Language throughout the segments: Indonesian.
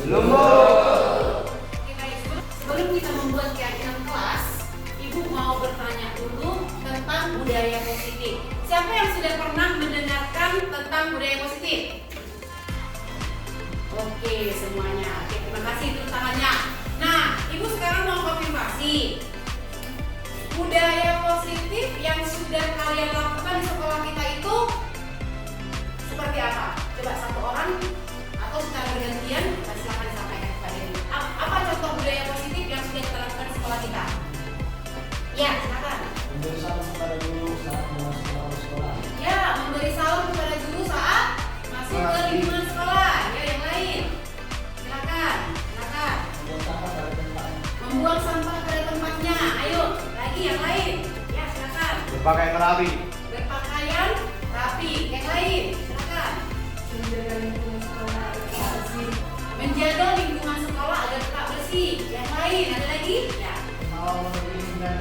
Belum, Bu. Oke, baik. Sebelum kita membuat keyakinan kelas, Ibu mau bertanya dulu tentang budaya positif. Siapa yang sudah pernah mendengarkan tentang budaya positif? Oke, semuanya. Oke, terima kasih untuk tangannya. Nah, Ibu sekarang mau konfirmasi. Budaya positif yang sudah kalian lakukan di sekolah kita itu seperti apa? Coba satu orang atau secara bergantian, silakan disampaikan kepada Ibu. Apa contoh budaya positif yang sudah kita lakukan di sekolah kita? Ya, silakan. Memberi salam kepada guru saat memasuki sekolah. Ya, memberi salam kepada guru saat masuk ke lingkungan sekolah. Ya, yang lain. Silakan. Silakan. Membuang sampah pada tempatnya. Membuang sampah pada tempatnya. Ayo, lagi yang lain. Ya, silakan. Berpakaian rapi. Berpakaian rapi. Yang lain. Silakan. Menjaga lingkungan sekolah agar bersih. Menjaga lingkungan sekolah agar tetap bersih. Yang lain, ada lagi? Ya. Mau memilih dan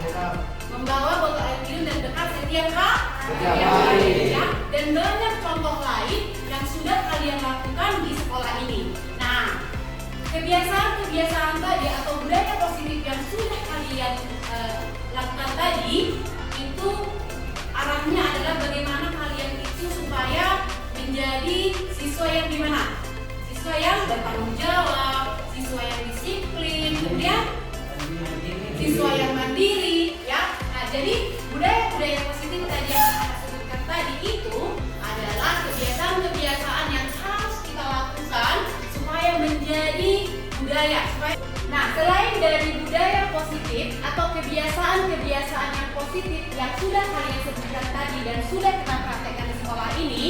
rekam. Membawa botol air minum dan bekal setiap Setiap hari. ya. Dan banyak contoh lain yang sudah kalian lakukan di sekolah ini. Nah, kebiasaan-kebiasaan tadi atau budaya positif yang sudah kalian lakukan tadi itu arahnya adalah bagaimana kalian itu supaya menjadi siswa yang gimana? Siswa yang bertanggung jawab, siswa yang disiplin, kemudian siswa yang mandiri, ya. Nah, jadi budaya-budaya positif tadi yang saya sebutkan tadi itu adalah kebiasaan-kebiasaan yang harus kita lakukan supaya menjadi budaya. Nah, selain dari budaya positif atau kebiasaan-kebiasaan yang positif yang sudah kalian sebutkan tadi dan sudah kita praktekkan di sekolah ini,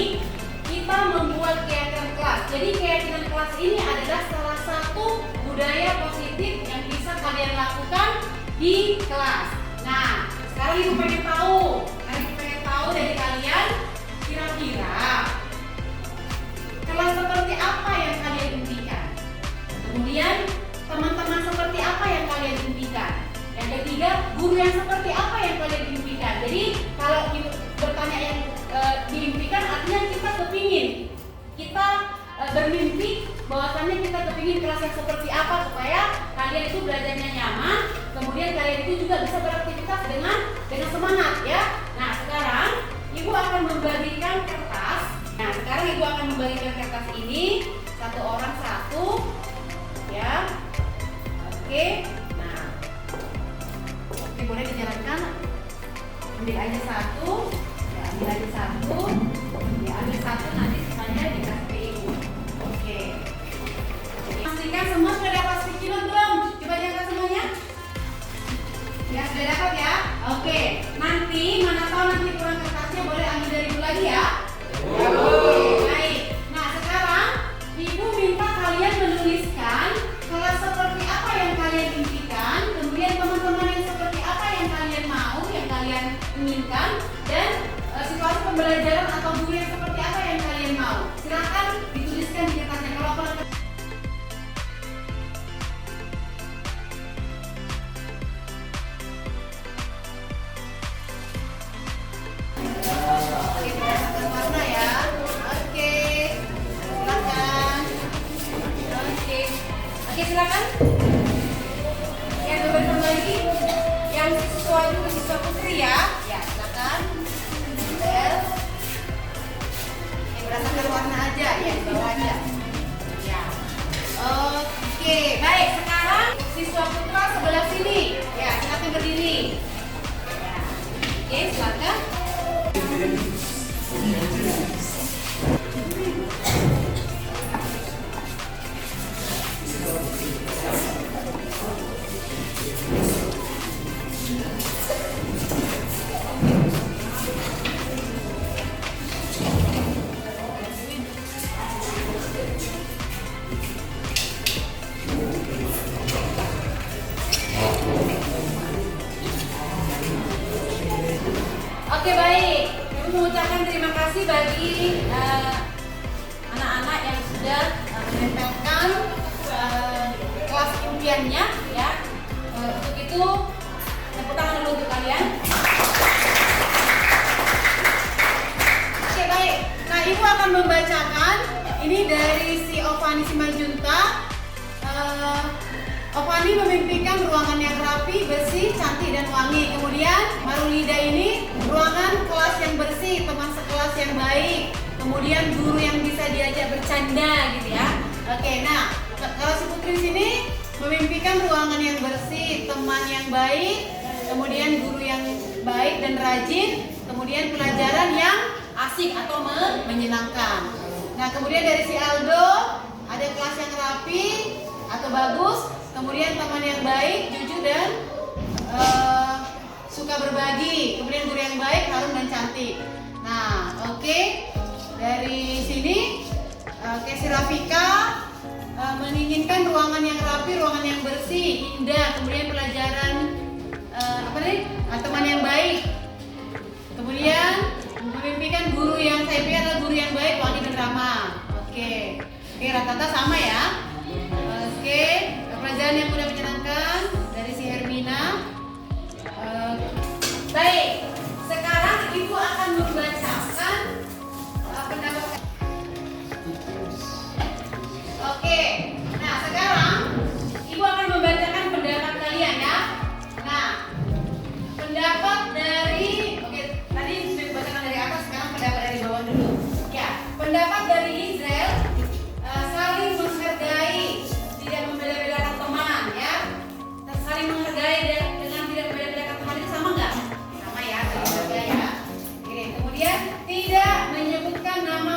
kita membuat keyakinan kelas. Jadi keyakinan kelas ini adalah salah satu budaya positif yang bisa kalian lakukan di kelas. Nah, sekarang Ibu pengen tahu dari kalian kira-kira kelas seperti apa yang kalian impikan. Kemudian teman-teman seperti apa yang kalian impikan. Yang ketiga, guru yang seperti apa yang kalian impikan. Jadi kalau Ibu bertanya yang diimpikan, artinya kita kepingin, kita bermimpi bahwasannya kita kepingin kelas yang seperti apa supaya kalian itu belajarnya nyaman, kemudian kalian itu juga bisa beraktivitas dengan semangat, ya. Nah, sekarang Ibu akan membagikan kertas. Nah, sekarang Ibu akan membagikan kertas ini satu orang satu, ya. Oke. Nah, oke, boleh dijalankan. Ambil aja satu, ya, ambil aja satu, ya, ambil satu, nanti sisanya dikasih ke Ibu. Oke. Pastikan semua sudah dapat sticky note belum? Coba diangkat semuanya. Ya, sudah dapat ya? Oke. Nanti mana tahu nanti kurang kertasnya boleh ambil dari Ibu lagi ya? Oke, baik. Nah, sekarang Ibu minta kalian menuliskan kelas seperti apa yang kalian impikan, kemudian teman-teman yang seperti apa yang kalian mau, yang kalian inginkan, dan situasi pembelajaran atau guru yang seperti apa yang kalian mau. Silakan dituliskan di kertasnya. Kalau oke, berdasarkan warna ya. Oke, silakan. Oke, silakan. Yang beberapa lagi, yang siswa itu siswa putri ya. Ya, silakan. Berdasarkan warna aja ya, di bawah aja. Ya. Oke, baik. Sekarang siswa putra sebelah sini. Ya, silakan berdiri. Ya. Oke, silakan. Oke, baik. Ibu mengucapkan terima kasih bagi anak-anak yang sudah menempelkan kelas impiannya, ya. Untuk itu, tepuk tangan dulu untuk kalian. Oke, baik. Nah, Ibu akan membacakan ini dari si Ovani Simanjuntak. Ovani memimpikan ruangan yang rapi, bersih, cantik, dan wangi. Kemudian Marulida ini ruangan kelas yang bersih, teman sekelas yang baik. Kemudian guru yang bisa diajak bercanda gitu ya. Oke, nah kalau si Putri sini memimpikan ruangan yang bersih, teman yang baik, kemudian guru yang baik dan rajin, kemudian pelajaran yang asik atau menyenangkan. Nah kemudian dari si Aldo ada kelas yang rapi atau bagus, kemudian teman yang baik, jujur dan suka berbagi, kemudian guru yang baik, harum dan cantik. Nah oke, dari sini si Rafika menginginkan ruangan yang rapi, ruangan yang bersih, indah, kemudian pelajaran teman yang baik, kemudian memimpikan guru yang saya pikir adalah guru yang baik, wangi dan ramah. Oke, rata-rata sama ya. Oke, pelajaran yang mudah menyenangkan dari si Hermina. Baik, sekarang ibu akan membacakan pendapat. Oke, nah sekarang ibu akan membacakan pendapat kalian ya. Nah, pendapat dari, tadi sudah dibacakan dari atas, sekarang pendapat dari bawah dulu. Ya, pendapat dari Israel, saling menghargai, tidak membeda-bedakan teman ya. Saling menghargai dengan tidak membeda-bedakan teman itu sama nggak? Sama ya, saling menghargai ya. Oke, kemudian tidak menyebutkan nama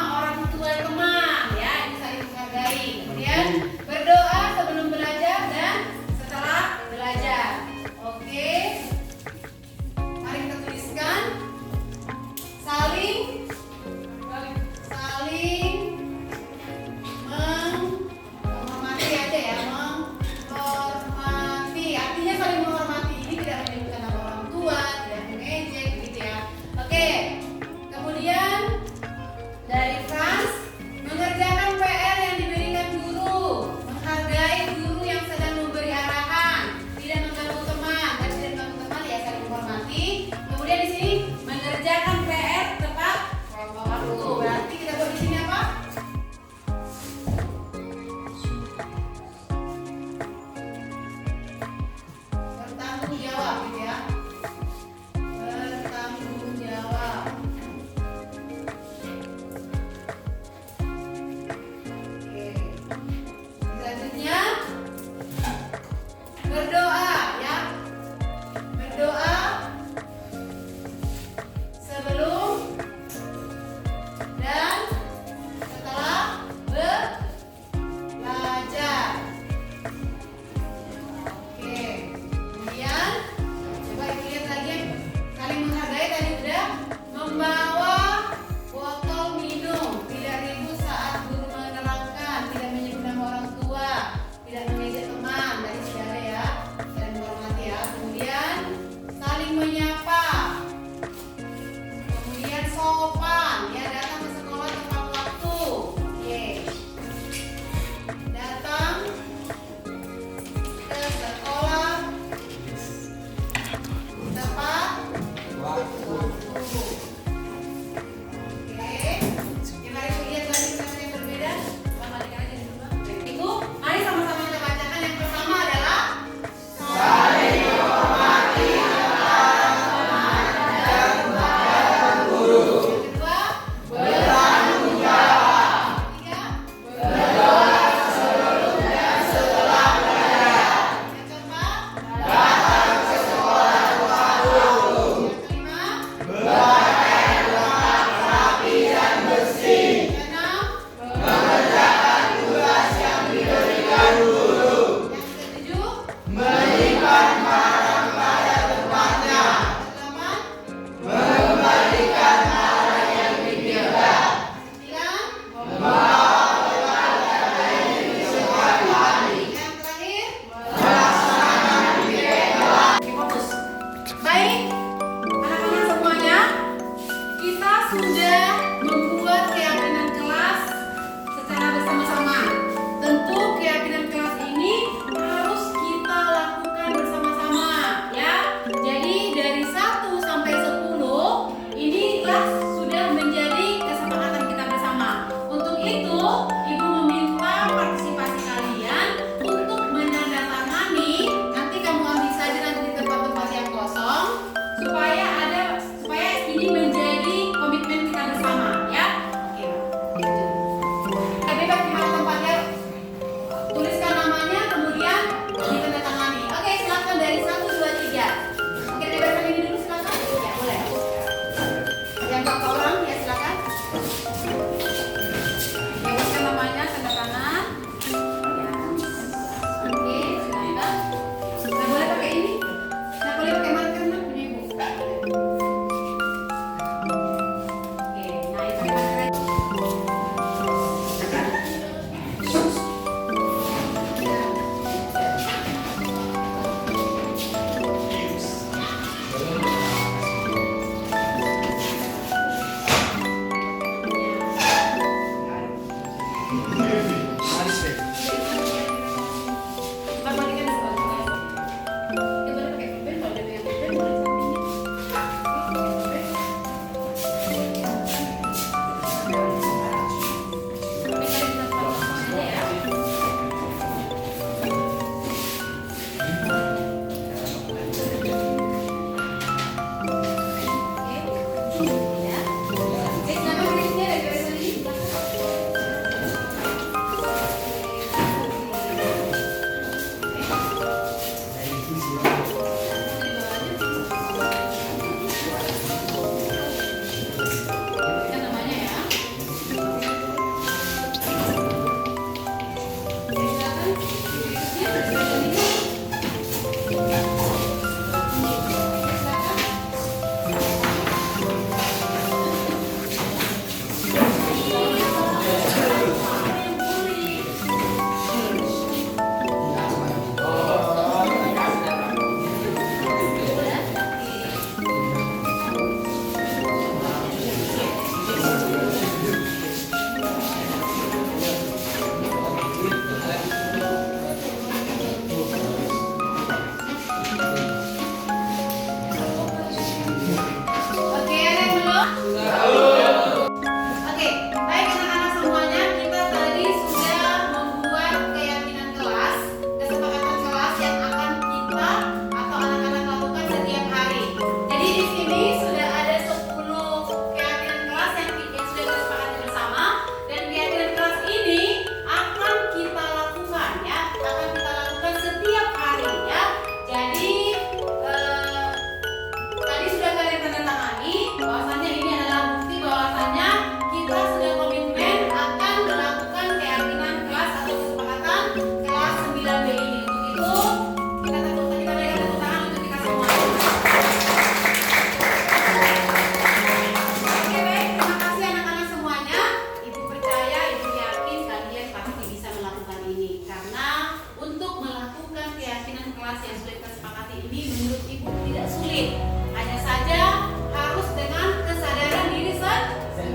Karena untuk melakukan keyakinan kelas yang sudah kita sepakati ini menurut Ibu tidak sulit. Hanya saja harus dengan kesadaran diri sendiri.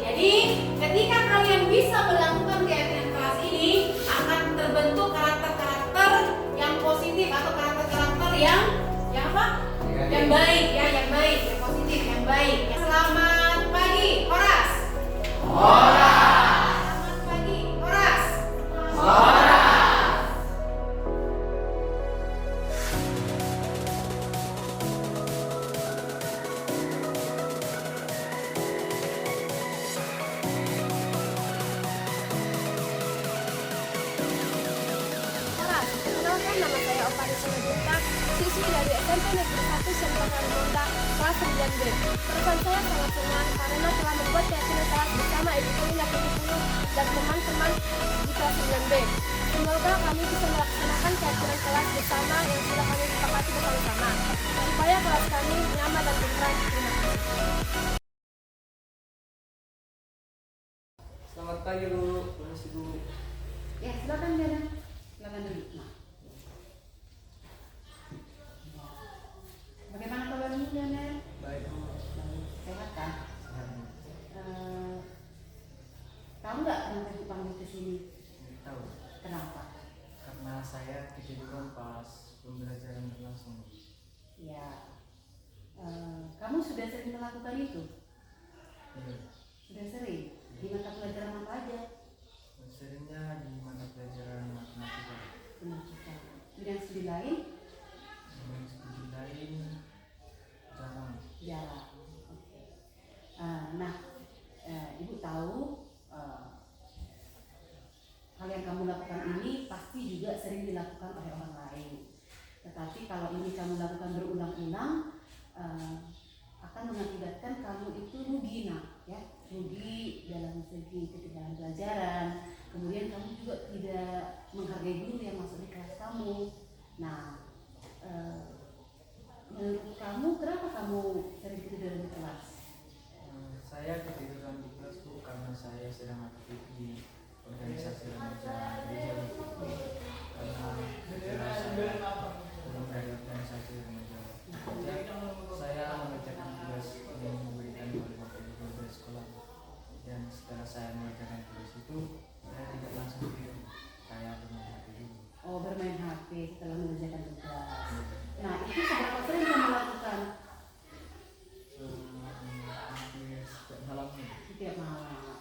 Jadi ketika kalian bisa melakukan keyakinan kelas ini, akan terbentuk karakter-karakter yang positif atau karakter-karakter yang apa? Yang baik ya, yang baik, yang positif, yang baik. Selamat pagi, Horas. Selamat pagi, Horas. Kenalkan, nama saya Opari Sinodita, siswi dari SMP Negeri 1 Sempatan Monda, kelas 9B. Perasaan saya sangat senang karena telah membuat keyakinan kelas bersama Ibu Kulina Putih dan teman-teman di kelas 9B. Semoga kami bisa melaksanakan keyakinan kelas bersama yang sudah kami sepakati bersama-sama, supaya kelas kami nyaman dan tentram. Terima kasih. Selamat pagi Bu, permisi Bu. Ya, silakan Diana. Silakan dulu. Nah. Bagaimana kabarmu, Diana? Baik Bu. Sehat kan? Sehat Bu. Tahu nggak kenapa dipanggil ke sini? Tahu. Kenapa? Karena saya ketiduran pas pembelajaran berlangsung. Ya, kamu sudah sering melakukan itu? Iya. Sudah sering? Di mata pelajaran apa aja? Seringnya di mata pelajaran matematika. Matematika. Bidang studi lain? Yang studi lain jarang. Jarang. Oke. Nah, Ibu tahu hal yang kamu lakukan ini pasti juga sering dilakukan oleh orang lain. Tetapi kalau ini kamu lakukan berulang-ulang, akan mengakibatkan kamu itu rugi, nak, ya, rugi dalam segi ketinggalan pelajaran. Kemudian kamu juga tidak menghargai guru yang masuk di kelas kamu. Nah, menurut kamu kenapa kamu sering ketiduran di kelas? Saya ketiduran di kelas Bu karena saya sedang aktif di organisasi remaja gereja Bu. Karena saya belum dari organisasi remaja gereja, saya mengerjakan tugas yang diberikan oleh Bapak Ibu dari sekolah. Dan setelah saya mengerjakan tugas itu, saya tidak langsung tidur, saya bermain HP dulu. Oh, bermain HP setelah mengerjakan tugas. Nah, itu seberapa sering kamu lakukan? Hampir setiap malam nih. Setiap malam.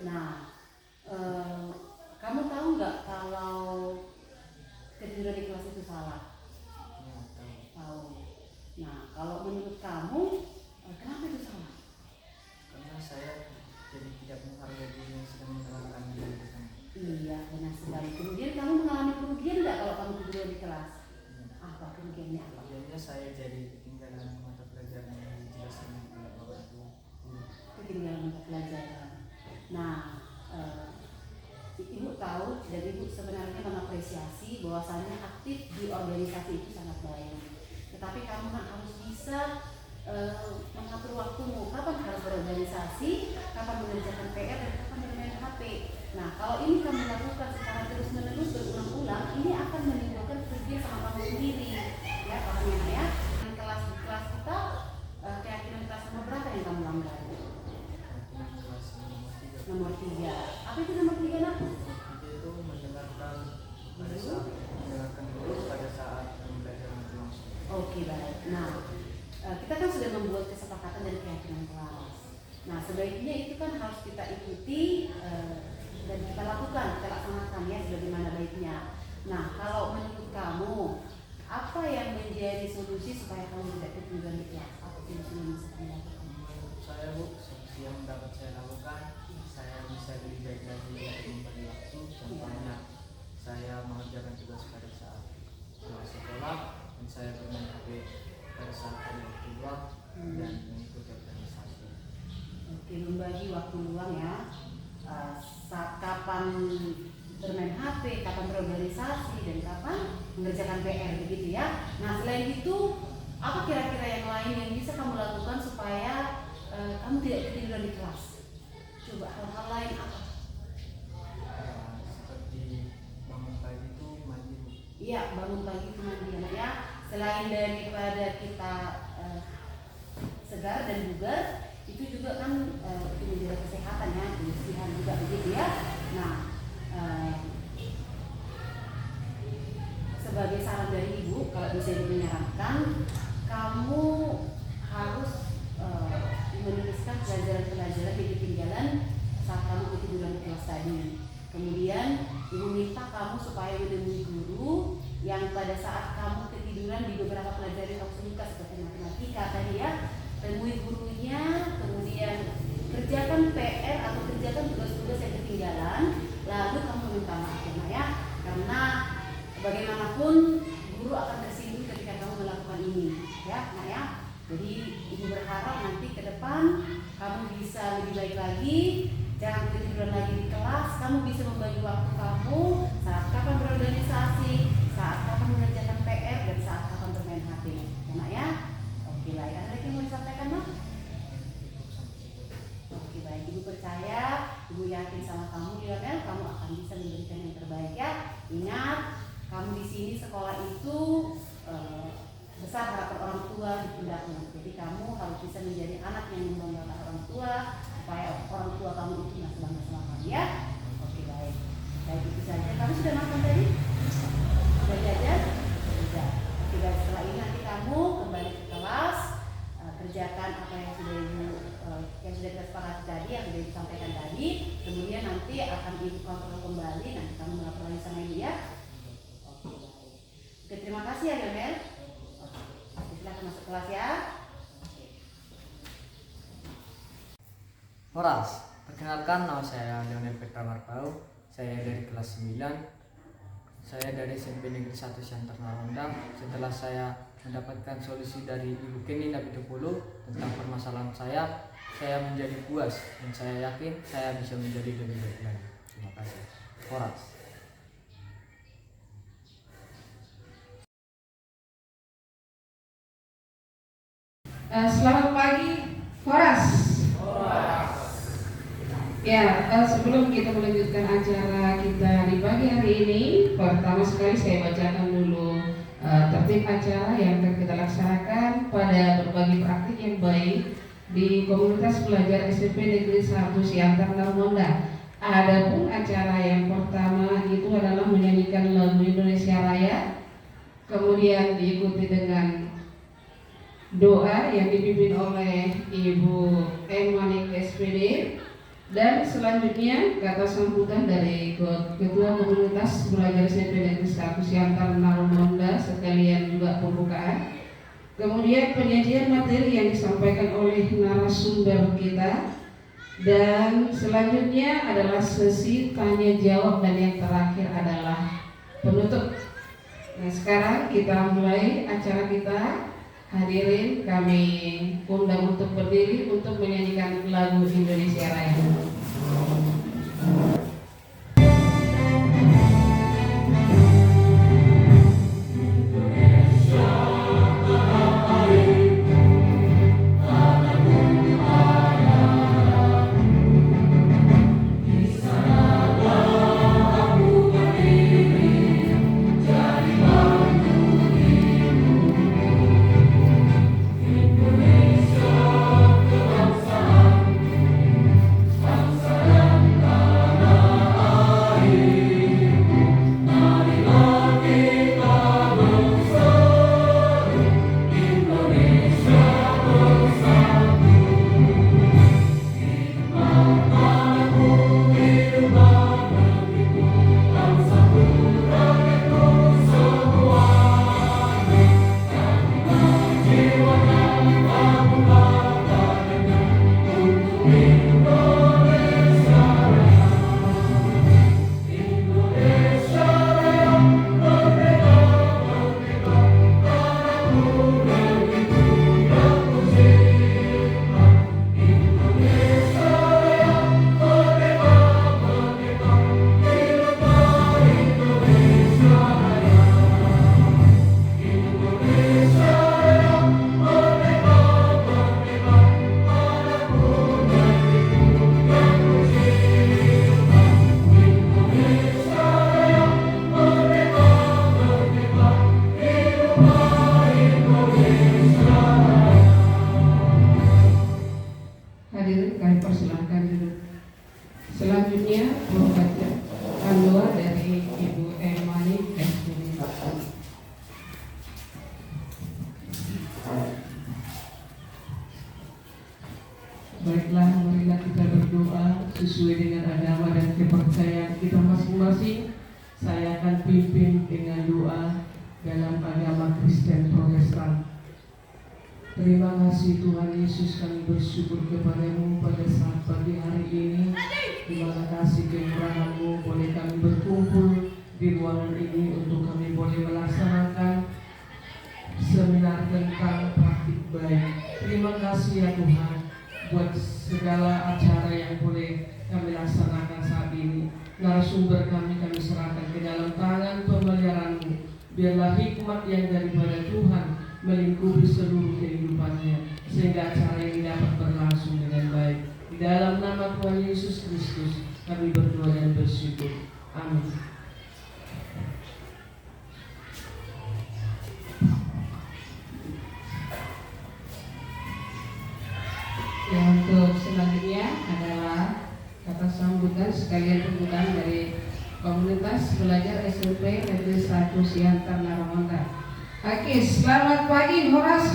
Nah, kamu tahu nggak kalau ketiduran di kelas itu salah? Ya, tahu. Tahu. Nah, kalau menurut kamu, kenapa itu salah? Karena saya jadi tidak menghargai diri yang sedang menerangkan diri di sana. Iya, benar sekali. Kemudian kamu mengalami kerugian nggak kalau kamu ketiduran di kelas? Apa kerugiannya apa? Kemudiannya saya jadi ketinggalan mata pelajaran yang dijelaskan oleh Bapak Ibu. Ketinggalan mata pelajaran. Nah, Ibu tahu dan Ibu sebenarnya mengapresiasi bahwasannya aktif di organisasi itu sangat baik. Tetapi kamu harus bisa mengatur waktumu, kapan harus berorganisasi, kapan mengerjakan PR, dan kapan bermain HP. Nah, kalau ini kamu lakukan secara terus-menerus berulang-ulang, ini akan menimbulkan kerugian sama kamu sendiri. Ya, pahamnya ya. Kelas kita, keyakinan kelas nomor berapa yang kamu langgar? Kemudian kelas Nomor nomor 3. 3. Apa itu nomor 3, nak? Itu mendengarkan dulu pada saat pembelajaran berlangsung. Oke, baik. Nah, kita kan sudah membuat kesepakatan dari keyakinan kelas. Nah, sebaiknya itu kan harus kita ikuti dan kita lakukan, kita laksanakan ya sebagaimana baiknya. Nah, kalau menurut kamu, apa yang menjadi solusi supaya kamu tidak ketiduran di kelas? Apa solusi yang bisa kamu lakukan? Menurut saya Bu, seperti yang dapat saya lakukan, saya bisa lebih baik lagi untuk membagi waktu. Contohnya, saya mengerjakan tugas pada saat pulang sekolah, dan saya bermain HP pada saat ada waktu luang dan mengikuti organisasi. Oke, membagi waktu luang ya. Saat kapan bermain HP, kapan berorganisasi, dan kapan mengerjakan PR begitu ya. Nah, selain itu, apa kira-kira yang lain yang bisa kamu lakukan supaya kamu tidak ketiduran di kelas? Coba hal-hal lain apa? Seperti Iya, bangun pagi itu mandian ya. Selain daripada kita segar dan bugar, itu juga kan untuk menjaga kesehatan ya, kebersihan juga begitu ya. Nah, sebagai saran dari ibu, kalau bisa ibu menyarankan, kamu harus menuliskan pelajaran-pelajaran yang ketinggalan saat kamu ketiduran di kelas tadi. Kemudian ibu minta kamu supaya menemui guru yang pada saat kamu ketiduran di beberapa pelajaran kamu suka seperti matematika tadi ya, temui gurunya, kemudian kerjakan PR atau kerjakan tugas-tugas yang ketinggalan, lalu kamu minta maaf ya, karena bagaimanapun guru akan tersinggung ketika kamu melakukan ini ya, nah ya. Jadi ibu berharap nanti ke depan kamu bisa lebih baik lagi, jangan ketiduran lagi di kelas, kamu bisa membagi waktu kamu saat kapan berorganisasi, saat kapan mengerjakan PR, dan saat kapan bermain HP. Nah ya, oke baik. Ada lagi yang mau disampaikan, Mak? Oke baik, ibu percaya, ibu yakin sama kamu, Lionel, kamu akan bisa memberikan yang terbaik ya. Ingat, kamu di sini sekolah itu besar harapan orang tua di pundakmu. Jadi kamu harus bisa menjadi anak yang membanggakan orang tua, supaya orang tua kamu itu masih bangga sama kamu ya. Oke baik. Baik itu saja. Kamu sudah makan tadi? Sudah jajan? Sudah. Oke baik. Setelah ini nanti kamu kembali ke kelas, kerjakan apa yang sudah kita sepakati tadi, yang sudah disampaikan tadi. Kemudian nanti akan ibu kontrol kembali. Nanti kamu melapor lagi sama ibu ya. Oke baik. Oke, terima kasih ya Lionel. Silahkan masuk kelas ya. Horas, perkenalkan nama saya Lionel Petra Marpau. Saya dari kelas 9. Saya dari SMP Negeri 1 Siantar Marunda. Setelah saya mendapatkan solusi dari Ibu Kenny Napitupulu tentang permasalahan saya menjadi puas dan saya yakin saya bisa menjadi lebih baik lagi. Terima kasih. Horas. Selamat pagi, Horas. Ya, sebelum kita melanjutkan acara kita di pagi hari ini, pertama sekali saya bacakan dulu tertib acara yang akan kita laksanakan pada berbagi praktik yang baik di komunitas pelajar SMP Negeri 1 Siantar Marunda. Adapun acara yang pertama itu adalah menyanyikan lagu Indonesia Raya, kemudian diikuti dengan doa yang dipimpin oleh Ibu M. Manik SPD, dan selanjutnya kata sambutan dari Ketua Komunitas Belajar SMP Negeri 1 Siantar Marunda sekalian juga pembukaan. Kemudian penyajian materi yang disampaikan oleh narasumber kita, dan selanjutnya adalah sesi tanya jawab, dan yang terakhir adalah penutup. Nah, sekarang kita mulai acara kita. Hadirin kami undang untuk berdiri untuk menyanyikan lagu Indonesia Raya. Bangsa dan tanah masing-masing saya akan pimpin dengan doa dalam agama Kristen Protestan. Terima kasih Tuhan Yesus, kami bersyukur kepada-Mu pada saat pagi hari ini. Terima kasih kemurahan-Mu boleh kami berkumpul di ruangan ini untuk kami boleh melaksanakan seminar tentang praktik baik. Terima kasih ya Tuhan buat segala acara yang boleh kami laksanakan saat ini. Narasumber kami serahkan ke dalam tangan pemeliharaan-Mu. Biarlah hikmat yang daripada Tuhan melingkupi seluruh kehidupannya, sehingga acara ini dapat berlangsung dengan baik. Di dalam nama Tuhan Yesus Kristus kami berdoa dan bersyukur. Amin. Ya, untuk selanjutnya adalah kata sambutan sekalian pembukaan dari komunitas belajar SMP Negeri 1 Siantar Naramonda. Oke, selamat pagi, horas.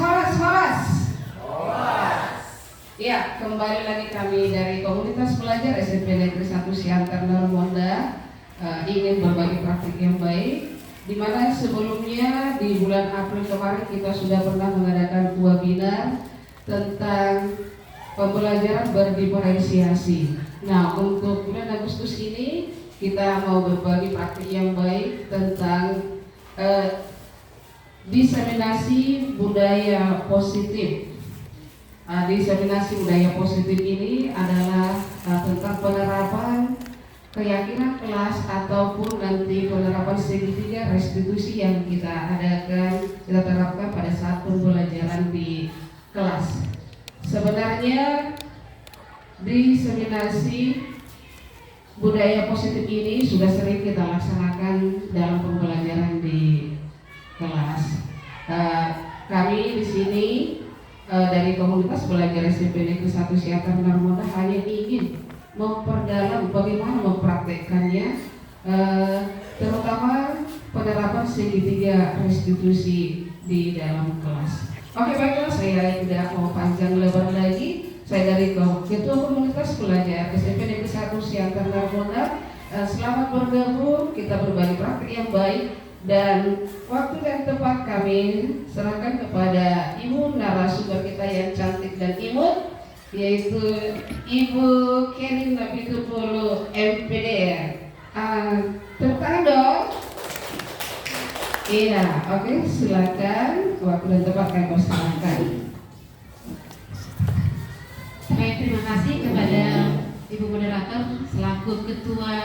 Ya, kembali lagi kami dari komunitas belajar SMP Negeri 1 Siantar Naramonda ingin berbagi praktik yang baik, di mana sebelumnya di bulan April kemarin kita sudah pernah mengadakan webinar tentang pembelajaran berdiferensiasi. Nah, untuk bulan Agustus ini kita mau berbagi praktik yang baik tentang diseminasi budaya positif. Diseminasi budaya positif ini adalah tentang penerapan keyakinan kelas ataupun nanti penerapan segitiga restitusi yang kita terapkan pada saat pembelajaran di kelas. Sebenarnya diseminasi budaya positif ini sudah sering kita laksanakan dalam pembelajaran di kelas. Kami di sini dari komunitas belajar SMP Negeri 1 Siantar Naramonda hanya ingin memperdalam bagaimana mempraktekkannya, terutama penerapan segitiga restitusi di dalam kelas. Oke, baiklah, saya tidak mau panjang lebar lagi. Saya dari Ketua Komunitas Belajar SMP Negeri 1 Siantar Naramonda. Selamat bergabung, kita berbagi praktik yang baik. Dan waktu dan tempat kami serahkan kepada ibu narasumber kita yang cantik dan imut, yaitu Ibu Kenin Napitupulu MPDR. Tepuk tangan dong. Iya, oke, silakan. Waktu dan tempat kami persilakan. Baik, terima kasih kepada Ibu Moderator selaku Ketua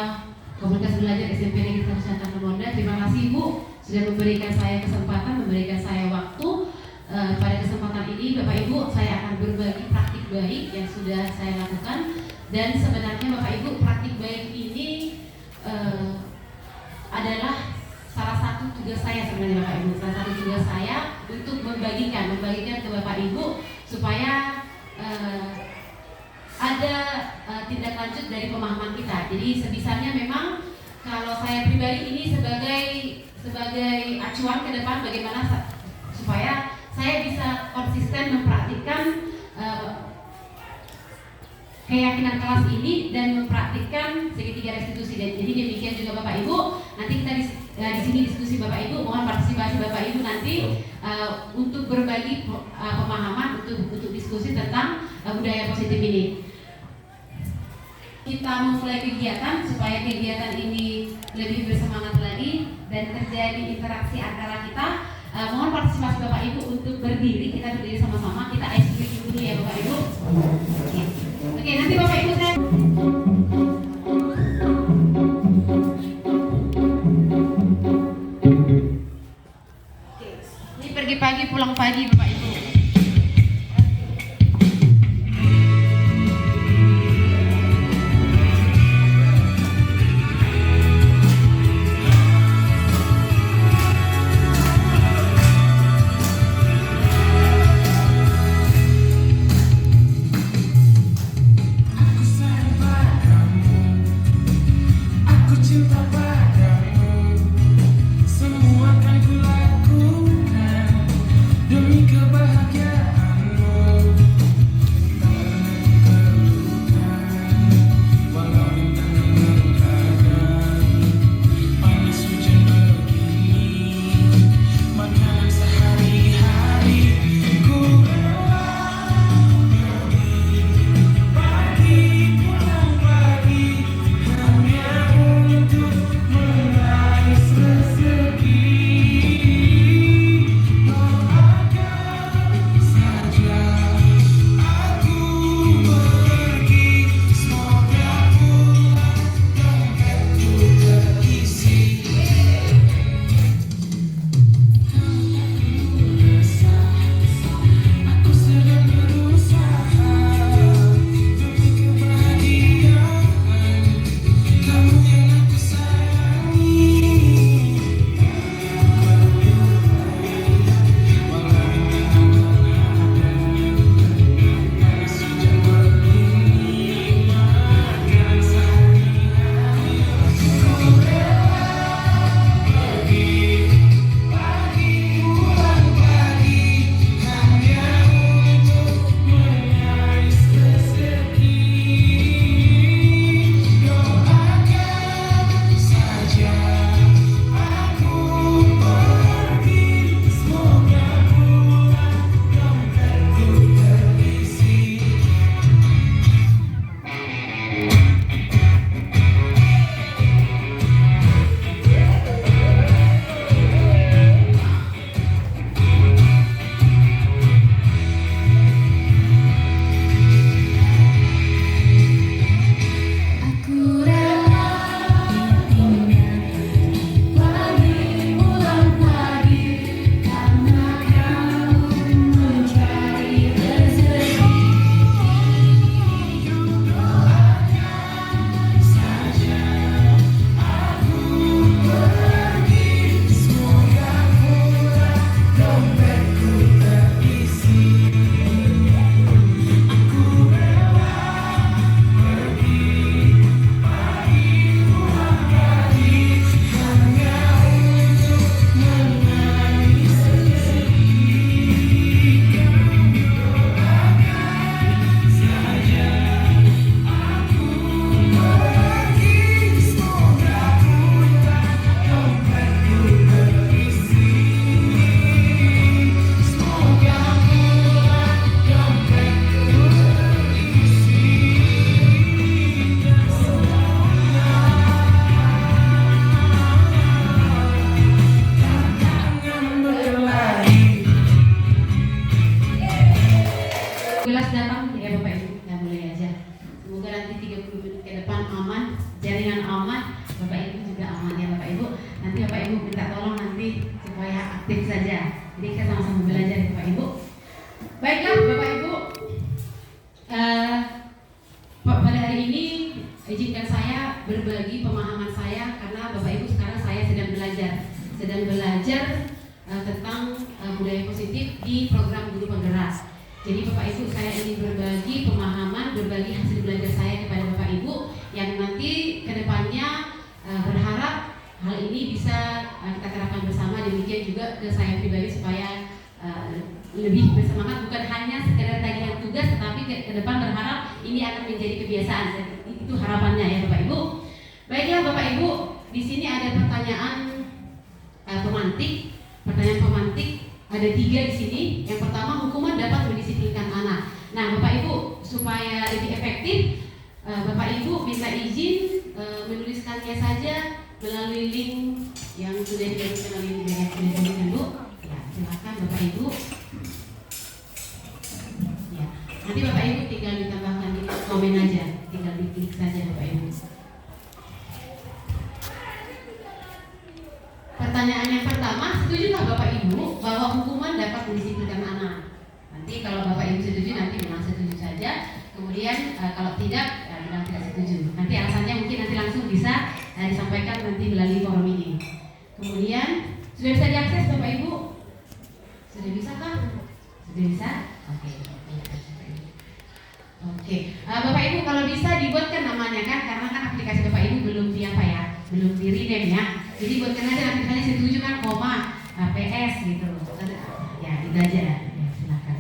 Komunitas Belajar SMP Negeri 1 Siantar Naramonda. Terima kasih Ibu sudah memberikan saya kesempatan, memberikan saya waktu. Pada kesempatan ini Bapak Ibu, saya akan berbagi praktik baik yang sudah saya lakukan. Dan sebenarnya Bapak Ibu, praktik baik ini adalah salah satu tugas saya sebenarnya Bapak Ibu. Salah satu tugas saya untuk membagikan ke Bapak Ibu supaya ada tindak lanjut dari pemahaman kita. Jadi sebisanya memang kalau saya pribadi ini sebagai acuan ke depan bagaimana supaya saya bisa konsisten mempraktikkan keyakinan kelas ini dan mempraktikkan segitiga restitusi. Jadi demikian juga Bapak Ibu. Nanti kita di sini diskusi Bapak Ibu. Mohon partisipasi Bapak Ibu nanti untuk berbagi pemahaman untuk diskusi tentang budaya positif ini. Kita memulai kegiatan supaya kegiatan ini lebih bersemangat lagi dan terjadi interaksi antara kita. Mohon partisipasi Bapak Ibu untuk berdiri. Kita berdiri sama-sama. Kita ice breaking dulu ya Bapak Ibu. Oke, nanti Bapak Ibu saya. Ini pergi pagi pulang pagi Bapak Ibu. dan belajar tentang budaya positif di program Guru Penggerak. Jadi Bapak Ibu, saya ingin berbagi pemahaman, berbagi hasil belajar saya kepada Bapak Ibu yang nanti kedepannya berharap hal ini bisa kita terapkan bersama. Demikian juga ke saya pribadi supaya lebih bersemangat, bukan hanya sekedar tagihan tugas, tetapi ke depan berharap ini akan menjadi kebiasaan. Itu harapannya ya Bapak Ibu. Baiklah Bapak Ibu, di sini ada pertanyaan pemantik. Pertanyaan pemantik ada 3 di sini. Yang pertama, hukuman dapat mendisiplinkan anak. Nah Bapak Ibu, supaya lebih efektif, Bapak Ibu minta izin menuliskannya saja melalui link yang sudah diberikan oleh Bu. Ya, silakan Bapak Ibu. Ya, nanti Bapak Ibu tinggal ditambahkan di komen aja, tinggal diklik saja Bapak Ibu. Pertanyaan yang pertama, setujukah Bapak Ibu bahwa hukuman dapat mendisiplinkan anak? Nanti kalau Bapak Ibu setuju, nanti bilang setuju saja. Kemudian kalau tidak, bilang tidak setuju. Nanti alasannya mungkin nanti langsung bisa disampaikan nanti melalui forum ini. Kemudian sudah bisa diakses Bapak Ibu? Sudah bisa kah? Sudah bisa? Oke. Oke. Bapak Ibu kalau bisa dibuatkan namanya kan, karena kan aplikasi Bapak Ibu belum belum di rename ya. Jadi buatkan aja nanti misalnya setuju kan koma PS gitu. Ya, itu aja. Ya, silakan.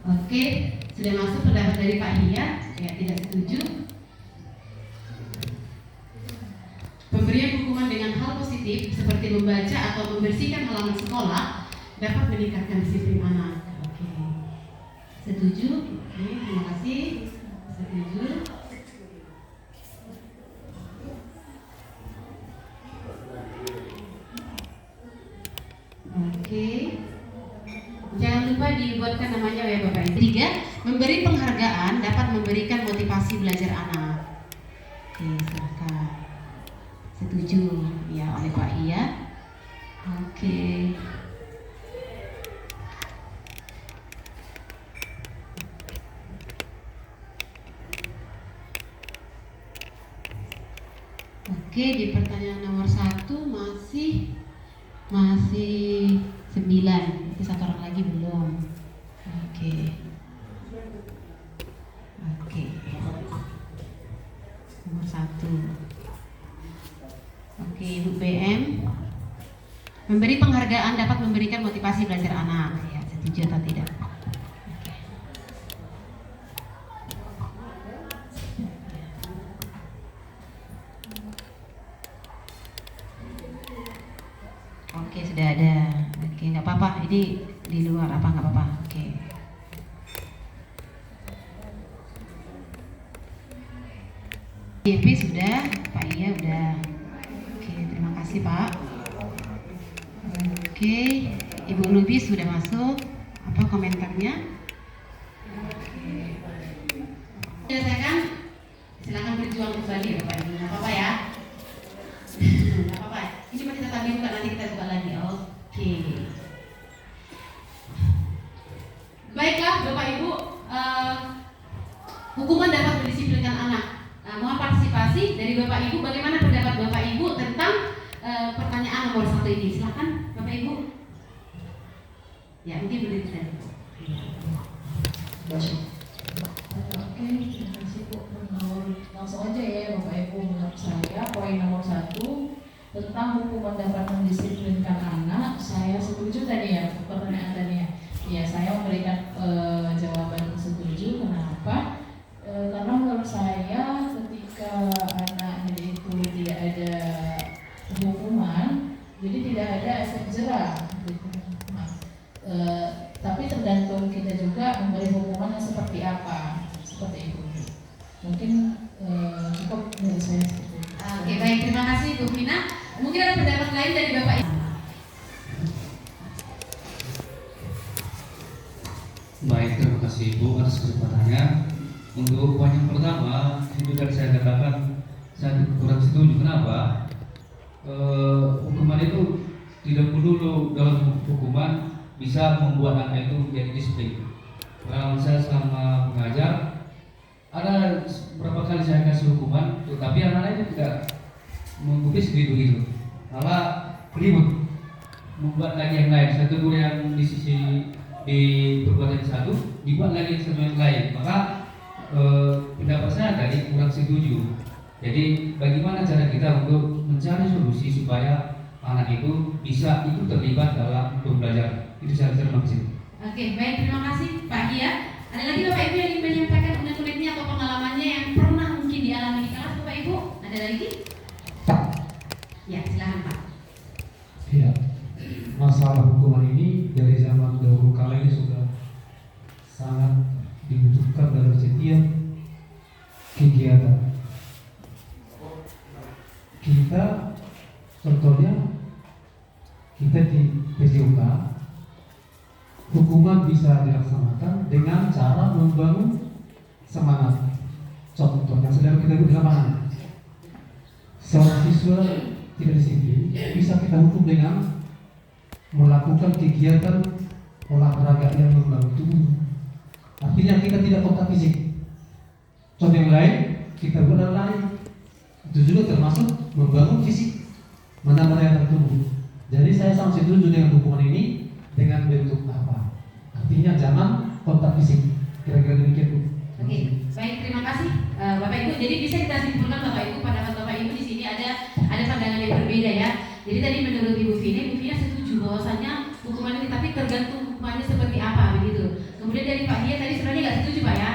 Oke, sudah masuk pendapat dari Pak Hia, ya tidak setuju. Pemberian hukuman dengan hal positif seperti membaca atau membersihkan halaman sekolah dapat meningkatkan disiplin anak. Oke, setuju. Oke, terima kasih. Setuju. Oke. Jangan lupa dibuatkan namanya ya Bapak Ibu. 3, memberi penghargaan dapat memberikan motivasi belajar anak. Oke, silakan. Setuju ya oleh Pak Iya. Oke. Oke, di pertanyaan nomor 1 masih 9. Itu 1 orang lagi belum. Oke. Nomor 1. Oke, Ibu BM. Memberi penghargaan dapat memberikan motivasi belajar anak. Ya, setuju atau tidak? Oke, sudah ada. Oke, nggak apa-apa. Ini di luar apa nggak apa-apa. Oke. JP sudah, Pak Iya udah. Oke, terima kasih Pak. Oke, Ibu Lubis sudah masuk. Apa komentarnya? Selesaikan. Silakan berjuang kembali Bapak Ibu. Nggak apa-apa ya. Nggak apa-apa. Ini masih tetap dibuka, nanti kita buka lagi. Oke. Baiklah Bapak Ibu, hukuman dapat mendisiplinkan anak. Mohon partisipasi dari Bapak Ibu. Bagaimana pendapat Bapak Ibu tentang pertanyaan nomor 1 ini? Silakan Bapak Ibu. Ya, mungkin berdiri saja. Oke, terima kasih Bu. Langsung aja ya Bapak Ibu, menurut saya poin nomor 1 tentang hukuman dapat mendisiplinkan anak, saya setuju tadi ya, pertanyaan tadi ya. Ya, saya memberikan jawaban setuju. Kenapa? Karena menurut saya ketika anak itu tidak ada hukuman, jadi tidak ada efek jerah. Gitu. Nah, tapi tergantung kita juga memberi hukuman yang seperti apa, seperti itu. Mungkin cukup dari saya seperti itu. Oke, baik, terima kasih Bu Vina. Mungkin ada pendapat lain dari Bapak Ibu. Baik, terima kasih Ibu atas kesempatannya. Untuk poin yang pertama, itu tadi saya katakan saya kurang setuju. Kenapa? Hukuman itu tidak perlu dalam hukuman bisa membuat anak itu menjadi disiplin. Pengalaman saya selama mengajar, ada beberapa kali saya kasih hukuman, tetapi anak-anak itu tidak mengikuti begitu, malah ribut, membuat lagi yang lain. Satu guru yang di sisi di perbuatan satu dibuat lagi yang lain, maka pendapat saya tadi kurang setuju. Jadi bagaimana cara kita untuk mencari solusi supaya anak itu bisa ikut terlibat dalam pembelajaran? Itu saya terima kasih. Oke, baik, terima kasih Pak Gia. Ada lagi Bapak Ibu yang ingin menyampaikan unek-uneknya atau pengalamannya yang pernah mungkin dialami di kelas Bapak Ibu? Ada lagi? Ya, silakan Pak. Ya, masalah hukuman ini dari zaman dahulu kala ini sudah sangat dibutuhkan dalam setiap kegiatan. Kita, contohnya, kita di PJUK, hukuman bisa dilaksanakan dengan cara membangun semangat. Contohnya, sedang kita di lapangan, seorang siswa tidak disiplin, bisa kita hukum dengan melakukan kegiatan olahraga yang membangun tubuh. Artinya kita tidak kontak fisik. Contoh yang lain, kita berlari. Itu juga termasuk membangun fisik, menambah daya tahan tubuh. Jadi saya sangat setuju dengan hukuman ini dengan bentuk apa? Artinya jangan kontak fisik. Kira-kira demikian Bu. Oke, baik, terima kasih Bapak Ibu. Jadi bisa kita simpulkan Bapak Ibu, pendapat Bapak Ibu di sini ada pandangan yang berbeda ya. Jadi tadi menurut Ibu Vina setuju bahwasanya hukuman ini tapi tergantung hukumannya seperti apa begitu. Kemudian dari Pak Dia tadi sebenarnya nggak setuju Pak ya.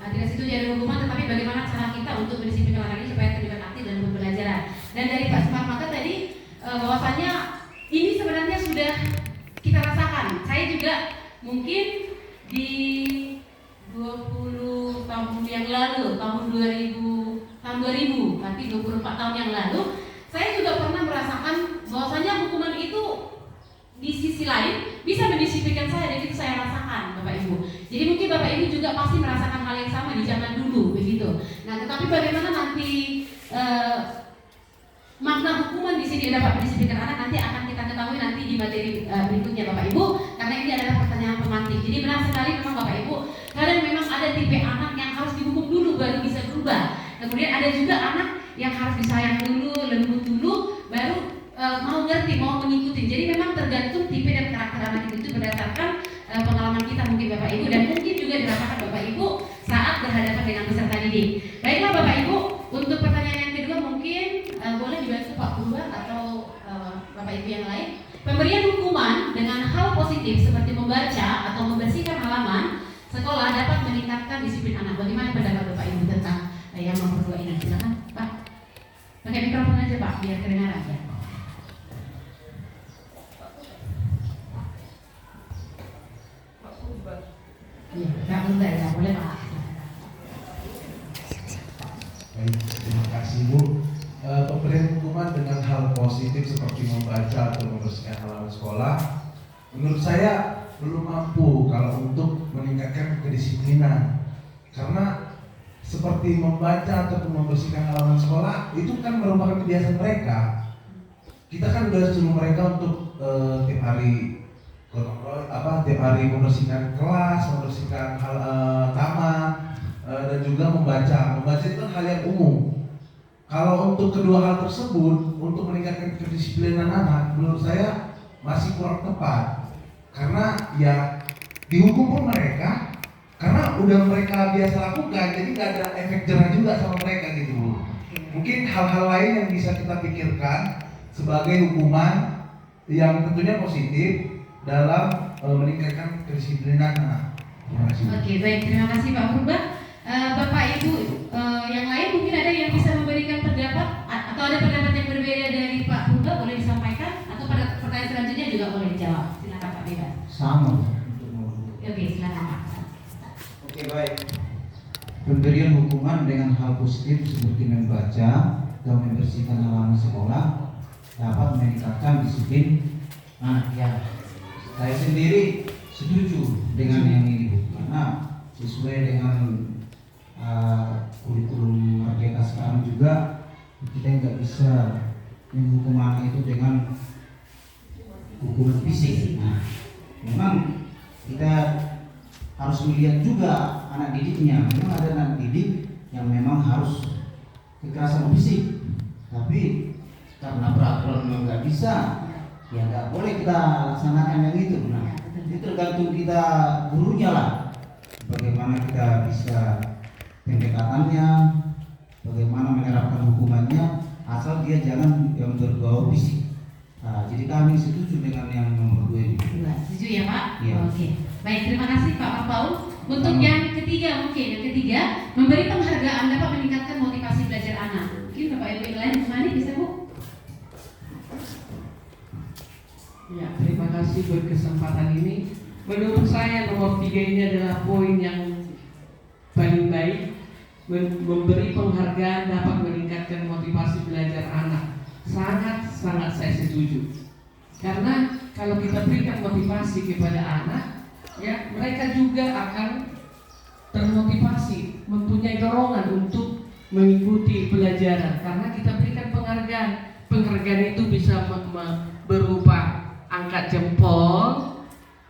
Tidak setuju ada hukuman, tetapi bagaimana cara kita untuk mendisiplinkan anak ini supaya terlibat aktif dalam pembelajaran. Dan dari Pak Sumarmata tadi bahwasanya ini sebenarnya sudah kita rasakan. Saya juga mungkin di 20 tahun yang lalu, tahun 2000, nanti 24 tahun yang lalu, saya juga pernah merasakan bahwasanya hukuman itu di sisi lain bisa mendisiplinkan saya, dan itu saya rasakan Bapak Ibu. Jadi mungkin Bapak Ibu juga pasti merasakan hal yang sama di zaman dulu begitu. Nah, tetapi bagaimana nanti makna hukuman di sini dapat mendisiplinkan anak nanti akan kita ketahui nanti di materi berikutnya Bapak Ibu, karena ini adalah pertanyaan pemantik. Jadi benar sekali memang Bapak Ibu, kadang memang ada tipe anak yang harus dihukum dulu baru bisa berubah. Kemudian ada juga anak yang harus disayang dulu, lembut dulu, baru mau ngerti, mau mengikuti. Jadi memang tergantung tipe dan karakter anak itu berdasarkan pengalaman kita mungkin Bapak Ibu, dan mungkin juga dirasakan Bapak Ibu saat berhadapan dengan peserta didik. Baiklah Bapak Ibu, untuk pertanyaan yang kedua mungkin boleh dibantu Pak Purba atau Bapak Ibu yang lain. Pemberian hukuman dengan hal positif seperti membaca atau membersihkan halaman sekolah dapat meningkatkan disiplin anak. Bagaimana pendapat Bapak Ibu tentang yang nomor 2 ini? Silakan Pak. Pakai mikrofon aja Pak, biar kedengaran ya. Iya, Pak Purba ya, boleh Pak. Baik, terima kasih Bu. Pemberian hukuman dengan hal positif seperti membaca atau membersihkan halaman sekolah, menurut saya belum mampu kalau untuk meningkatkan kedisiplinan. Karena seperti membaca atau membersihkan halaman sekolah itu kan merupakan kebiasaan mereka. Kita kan sudah suruh mereka untuk tiap hari membersihkan kelas, membersihkan taman, dan juga membaca. Membaca itu kan hal yang umum. Kalau untuk kedua hal tersebut, untuk meningkatkan kedisiplinan anak, menurut saya masih kurang tepat. Karena ya dihukum pun mereka, karena udah mereka biasa lakukan, jadi nggak ada efek jerah juga sama mereka gitu. Mungkin hal-hal lain yang bisa kita pikirkan sebagai hukuman yang tentunya positif dalam meningkatkan kedisiplinan anak. Terima kasih. Oke, baik, terima kasih Pak Purba. Bapak Ibu yang lain mungkin ada yang bisa memberikan pendapat atau ada pendapat yang berbeda dari Pak Purba, boleh disampaikan, atau pada pertanyaan selanjutnya juga boleh dijawab. Silakan Pak Bebas. Sama. Oke, silakan Pak. Oke, baik. Pemberian hukuman dengan hal positif seperti membaca dan membersihkan halaman sekolah dapat meningkatkan disiplin anak. Ya, saya sendiri setuju dengan yang ini, Bu, karena sesuai dengan kurikulum Merdeka sekarang juga kita nggak bisa menghukum anak itu dengan hukuman fisik. Nah, memang kita harus melihat juga anak didiknya. Memang ada anak didik yang memang harus kekerasan fisik, tapi karena peraturan memang nggak bisa, ya nggak boleh kita laksanakan yang itu. Nah, itu tergantung kita gurunya lah, bagaimana kita bisa pendekatannya, bagaimana menerapkan hukumannya, asal dia jangan yang berbau fisik. Nah, jadi kami setuju dengan yang nomor 2 ini. Setuju ya Pak? Iya. Oke. Baik, terima kasih Pak Paul. Untuk yang ketiga memberi penghargaan dapat meningkatkan motivasi belajar anak. Mungkin Bapak Ibu yang lain kemana bisa Bu? Ya, terima kasih buat kesempatan ini. Menurut saya nomor 3 ini adalah poin yang paling baik. Memberi penghargaan dapat meningkatkan motivasi belajar anak. Sangat saya setuju. Karena kalau kita berikan motivasi kepada anak, ya mereka juga akan termotivasi, mempunyai dorongan untuk mengikuti pelajaran. Karena kita berikan penghargaan. Penghargaan itu bisa berupa angkat jempol,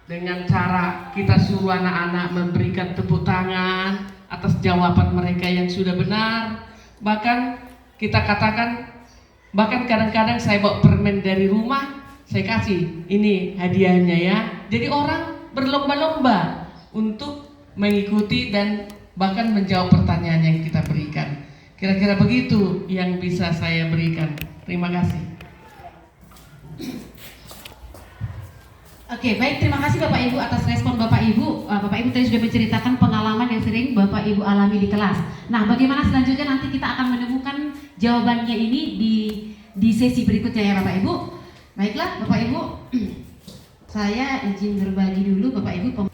dengan cara kita suruh anak-anak memberikan tepuk tangan atas jawaban mereka yang sudah benar. Bahkan kita katakan, bahkan kadang-kadang saya bawa permen dari rumah, saya kasih ini hadiahnya ya. Jadi orang berlomba-lomba untuk mengikuti dan bahkan menjawab pertanyaan yang kita berikan. Kira-kira begitu yang bisa saya berikan. Terima kasih. Oke, baik, terima kasih Bapak Ibu atas respon Bapak Ibu. Bapak Ibu tadi sudah menceritakan pengalaman yang sering Bapak Ibu alami di kelas. Nah, bagaimana selanjutnya nanti kita akan menemukan jawabannya ini di sesi berikutnya ya Bapak Ibu. Baiklah Bapak Ibu, saya izin berbagi dulu Bapak Ibu.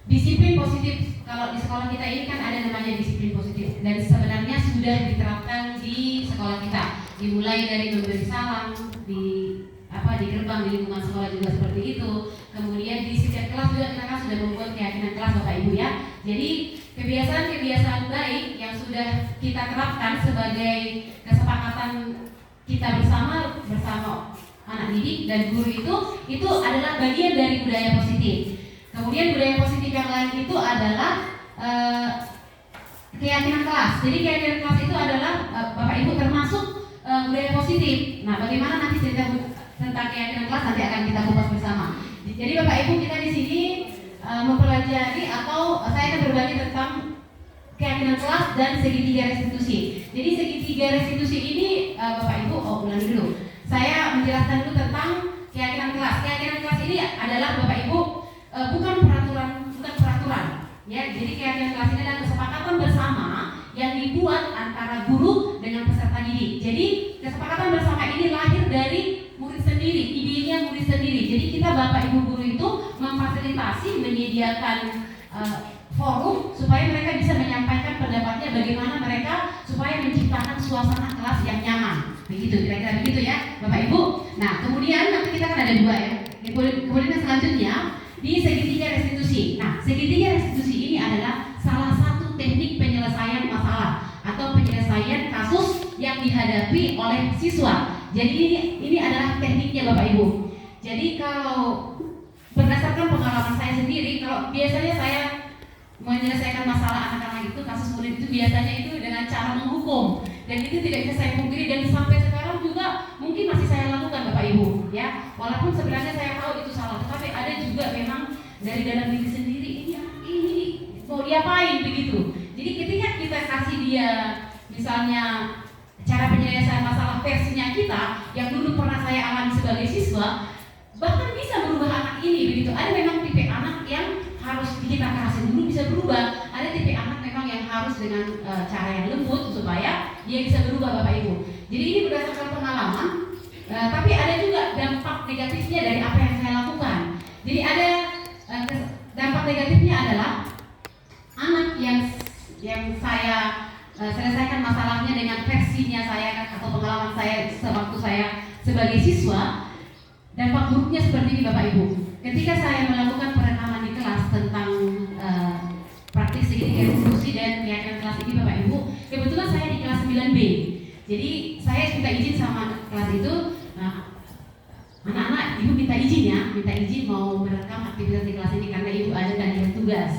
Disiplin positif, kalau di sekolah kita ini kan ada namanya disiplin positif, dan sebenarnya sudah diterapkan di sekolah kita. Dimulai dari memberi salam di gerbang, di lingkungan sekolah juga seperti itu. Kemudian di setiap kelas juga kita kan sudah membuat keyakinan kelas Bapak Ibu ya. Jadi kebiasaan-kebiasaan baik yang sudah kita terapkan sebagai kesepakatan kita bersama anak didik dan guru itu adalah bagian dari budaya positif. Kemudian budaya positif yang lain itu adalah keyakinan kelas. Jadi keyakinan kelas itu adalah Bapak Ibu termasuk budaya positif. Nah, bagaimana nanti cerita tentang keyakinan kelas nanti akan kita kupas bersama. Jadi Bapak Ibu kita di sini mempelajari atau saya akan berbagi tentang keyakinan kelas dan segitiga restitusi. Jadi segitiga restitusi ini Bapak Ibu ulangi dulu. Saya menjelaskan dulu tentang keyakinan kelas. Keyakinan kelas ini adalah Bapak Ibu bukan peraturan. Ya, jadi keyakinan kelas ini adalah kesepakatan bersama yang dibuat antara guru dengan peserta didik. Jadi kesepakatan bersama ini lahir dari murid sendiri, idenya murid sendiri. Jadi kita Bapak Ibu guru itu memfasilitasi, menyediakan forum supaya mereka bisa menyampaikan pendapatnya bagaimana mereka supaya menciptakan suasana kelas yang nyaman. Begitu, kira-kira begitu ya Bapak Ibu. Nah, kemudian nanti kita kan ada 2 ya. Kemudian selanjutnya di segitiga restitusi. Nah, segitiga restitusi ini adalah salah satu teknik penyelesaian masalah atau penyelesaian kasus yang dihadapi oleh siswa. Jadi ini adalah tekniknya Bapak Ibu. Jadi kalau berdasarkan pengalaman saya sendiri, kalau biasanya saya menyelesaikan masalah anak-anak itu, kasus murid itu biasanya itu dengan cara menghukum, dan itu tidak bisa saya pungkiri dan sampai sekarang juga mungkin masih saya lakukan Bapak Ibu ya. Walaupun sebenarnya saya tahu itu salah, tetapi ada juga memang dari dalam diri sendiri ini mau diapain begitu. Jadi ketika kita kasih dia misalnya cara penyelesaian masalah versinya kita yang dulu pernah saya alami sebagai siswa, bahkan bisa berubah anak ini begitu. Ada memang tipe anak yang harus kita kasih dulu bisa berubah. Ada tipe anak memang yang harus dengan cara yang lembut supaya dia bisa berubah Bapak Ibu. Jadi ini berdasarkan pengalaman, tapi ada juga dampak negatifnya dari apa yang saya lakukan. Jadi ada dampak negatifnya adalah anak yang saya selesaikan masalahnya dengan versinya saya sewaktu saya sebagai siswa. Dampak buruknya seperti ini Bapak Ibu. Ketika saya melakukan perekaman di kelas tentang praktik segitiga diskusi dan keyakinan kelas ini Bapak Ibu, kebetulan saya di kelas 9B. Jadi saya minta izin sama kelas itu, anak-anak ibu minta izin ya, minta izin mau merekam aktivitas di kelas ini karena ibu ada dan tugas.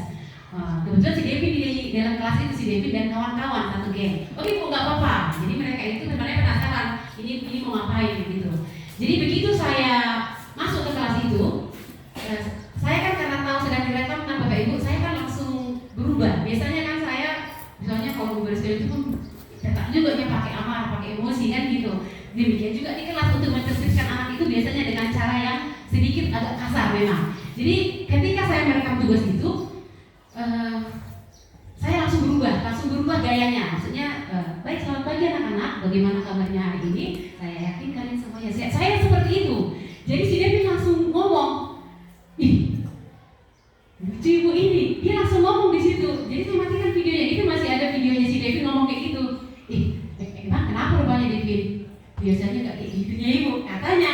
Kebetulan si Devi di dalam kelas itu, si Devi dan kawan-kawan satu geng. Oke Bu, nggak apa-apa. Jadi mereka itu sebenarnya penasaran ini mau ngapain gitu. Jadi begitu saya masuk ke kelas itu, saya kan karena tahu sedang direkam kan Bapak Ibu, saya kan langsung berubah. Biasanya kan saya, misalnya kalau baris itu pun cetak juga ya pakai amarah, pakai emosi kan gitu. Demikian juga di kelas untuk mentertibkan anak itu biasanya dengan cara yang sedikit agak kasar memang. Jadi ketika saya merekam tugas itu, saya langsung berubah gayanya. Maksudnya, baik selamat pagi anak-anak, bagaimana kabarnya hari ini? Saya yakin kalian semuanya sehat. Saya seperti itu. Jadi si Devi langsung ngomong, ih, lucu ibu ini. Dia langsung ngomong di situ. Jadi saya matikan videonya. Itu masih ada videonya si Devi ngomong kayak gitu. Emang kenapa rupanya Devi? Biasanya gak kayak gitunya ibu. Katanya,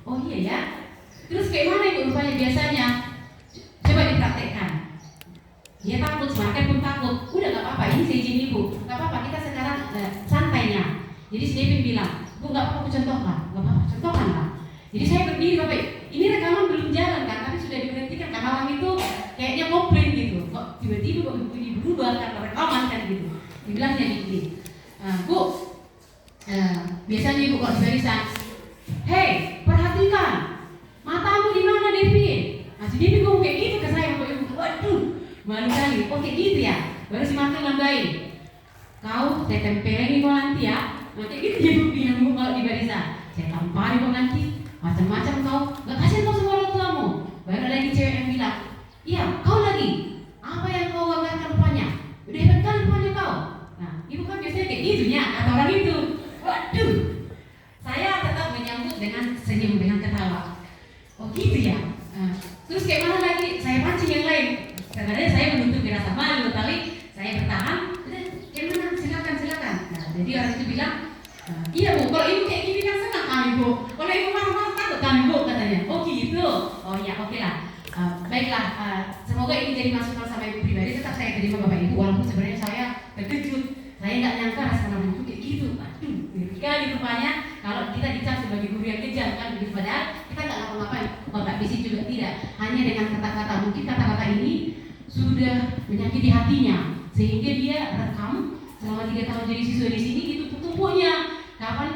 oh iya ya. Terus kayak mana ibu rupanya biasanya? Coba dipraktekkan. Dia takut, semakin pun takut. Udah gak apa-apa, ini saya izin ibu. Gak apa-apa, kita sekarang santainya. Jadi si Devi bilang, Bu gak apa-apa aku contohkan. Gak apa-apa, contohkan lah. Jadi saya berdiri Bapak, ini rekaman belum jalan kan, tapi sudah diberhentikan karena orang itu kayaknya komplain gitu. Kok tiba-tiba kok ini berubah karena rekaman kan gitu. Dibilangnya gini, Bu, biasanya ibu kalau di barisan, hei perhatikan, matamu di mana Devi? Masih Devi ngomong kayak gitu ke saya, waduh, malu kali. Oh kayak gitu ya, baru si makan lambain. Kau saya tempelin kau nanti ya, nanti gitu ya bu bilang bu kalau di barisan. Saya tampari kau nanti, macam-macam kau, gak kasih kau semua orang tuamu. Baru lagi cewek yang bilang, iya kau lagi, apa yang kau gambarkan rupanya? Udah hebat kali rupanya kau. Nah ibu kan biasanya kayak gitu ya, kata orang itu. Waduh, saya tetap menyambut dengan senyum, dengan ketawa. Oh gitu ya. Terus kayak mana lagi? Saya pancing yang lain. Sebenarnya saya menutupi rasa malu, tapi saya bertahan. Kayak mana? Silakan. Nah, jadi orang itu bilang, iya bu, kalau ibu kayak gini kan senang kami bu. Kalau ibu marah-marah takut kami bu katanya. Oh gitu. Oh ya oke lah. Baiklah. Semoga ini jadi masukan sama ibu pribadi. Tetap saya terima Bapak Ibu, walaupun sebenarnya saya terkejut. Saya nggak nyangka respon ibu kayak gitu. Aduh, kali rupanya kalau kita dicap sebagai guru yang kejam kan begitu, padahal kita nggak ngapa-ngapain, nggak bisik juga tidak. Hanya dengan kata-kata, mungkin kata-kata ini sudah menyakiti hatinya sehingga dia rekam selama 3 tahun jadi siswa di sini itu tumbuhnya. Kapan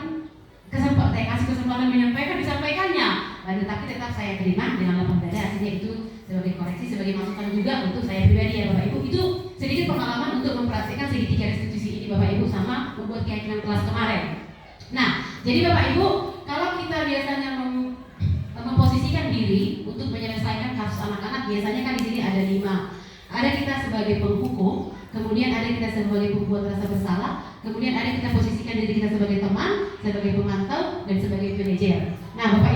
saya kasih kesempatan menyampaikan, disampaikannya. Lalu tapi tetap saya terima dengan lapang dada, artinya itu sebagai koreksi, sebagai masukan juga untuk saya pribadi ya Bapak Ibu. Itu sedikit pengalaman untuk mempraktikkan segitiga restitusi ini Bapak Ibu sama membuat keyakinan kelas kemarin. Nah, jadi Bapak Ibu, kalau kita biasanya memposisikan diri untuk menyelesaikan kasus anak-anak, biasanya kan di sini ada 5. Ada kita sebagai penghukum, kemudian ada kita sebagai pembuat rasa bersalah, kemudian ada kita posisikan diri kita sebagai teman, sebagai pemantau, dan sebagai manajer. Nah, Bapak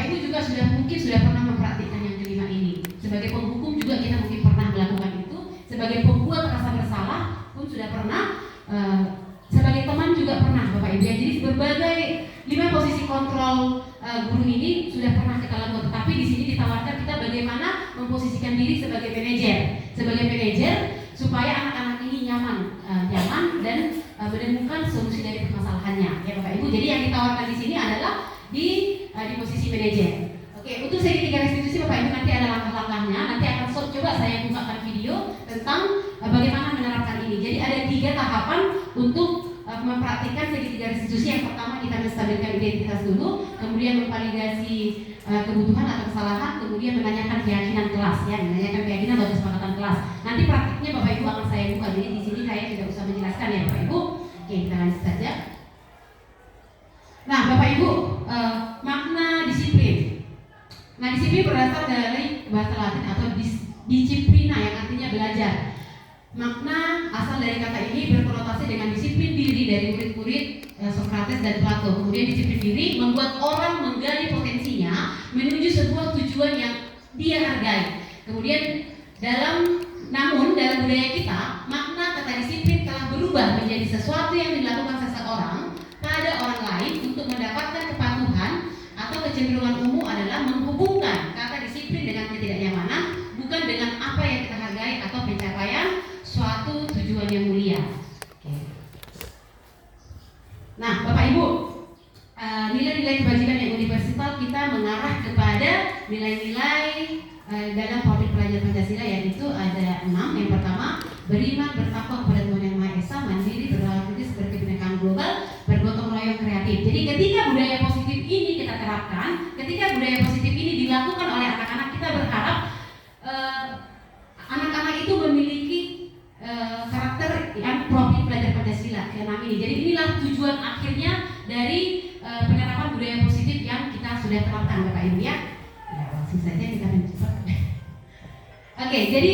Ibu juga mungkin sudah pernah mempraktikkan yang kelima ini. Sebagai penghukum juga kita mungkin pernah melakukan itu. Sebagai pembuat rasa bersalah pun sudah pernah. Sebagai teman juga pernah Bapak Ibu. Jadi berbagai 5 posisi kontrol guru ini sudah pernah kita lakukan. Tetapi di sini ditawarkan kita bagaimana memposisikan diri sebagai manajer. Sebagai manajer supaya anak-anak ini nyaman dan menemukan solusi dari permasalahannya. Ya Bapak Ibu. Jadi yang ditawarkan di sini adalah di posisi manajer. Oke, untuk segitiga restitusi Bapak Ibu nanti ada langkah-langkahnya. Nanti akan coba saya bukakan video tentang bagaimana menerapkan ini. Jadi ada 3 tahapan untuk mempraktikkan segitiga restitusi. Yang pertama kita menstabilkan identitas dulu, kemudian memvalidasi kebutuhan atau kesalahan, kemudian menanyakan keyakinan kelas, ya, menanyakan keyakinan atau kesepakatan kelas. Nanti praktiknya Bapak Ibu akan saya buka. Jadi di sini saya tidak usah menjelaskan ya Bapak Ibu. Oke, kita lanjut saja. Nah, Bapak Ibu, makna disiplin. Nah, disiplin berasal dari bahasa Latin atau disciplina yang artinya belajar. Makna asal dari kata ini berkonotasi dengan disiplin diri dari murid-murid Sokrates dan Plato. Kemudian disiplin diri membuat orang menggali potensinya menuju sebuah tujuan yang dia hargai. Kemudian namun dalam budaya kita, makna kata disiplin telah berubah menjadi sesuatu yang dilakukan seseorang pada orang Nah, Bapak Ibu, nilai-nilai kebajikan yang universal kita mengarah kepada nilai-nilai dalam Politik Pelajar Pancasila, yaitu ada 6. Yang pertama, beriman, bertakwa kepada Tuhan Yang Maha Esa, mandiri, berlaku kritis, berkebinekaan global, bergotong royong, kreatif. Jadi ketika budaya positif ini kita terapkan, ketika budaya positif ini dilakukan oleh anak-anak, kita berharap anak-anak itu memiliki karakter yang profil pelajar Pancasila ke-6 ini. Jadi inilah tujuan akhirnya dari penerapan budaya positif yang kita sudah terapkan, Bapak Ibu ya. Ya, langsung saja kita mencoba. Oke, jadi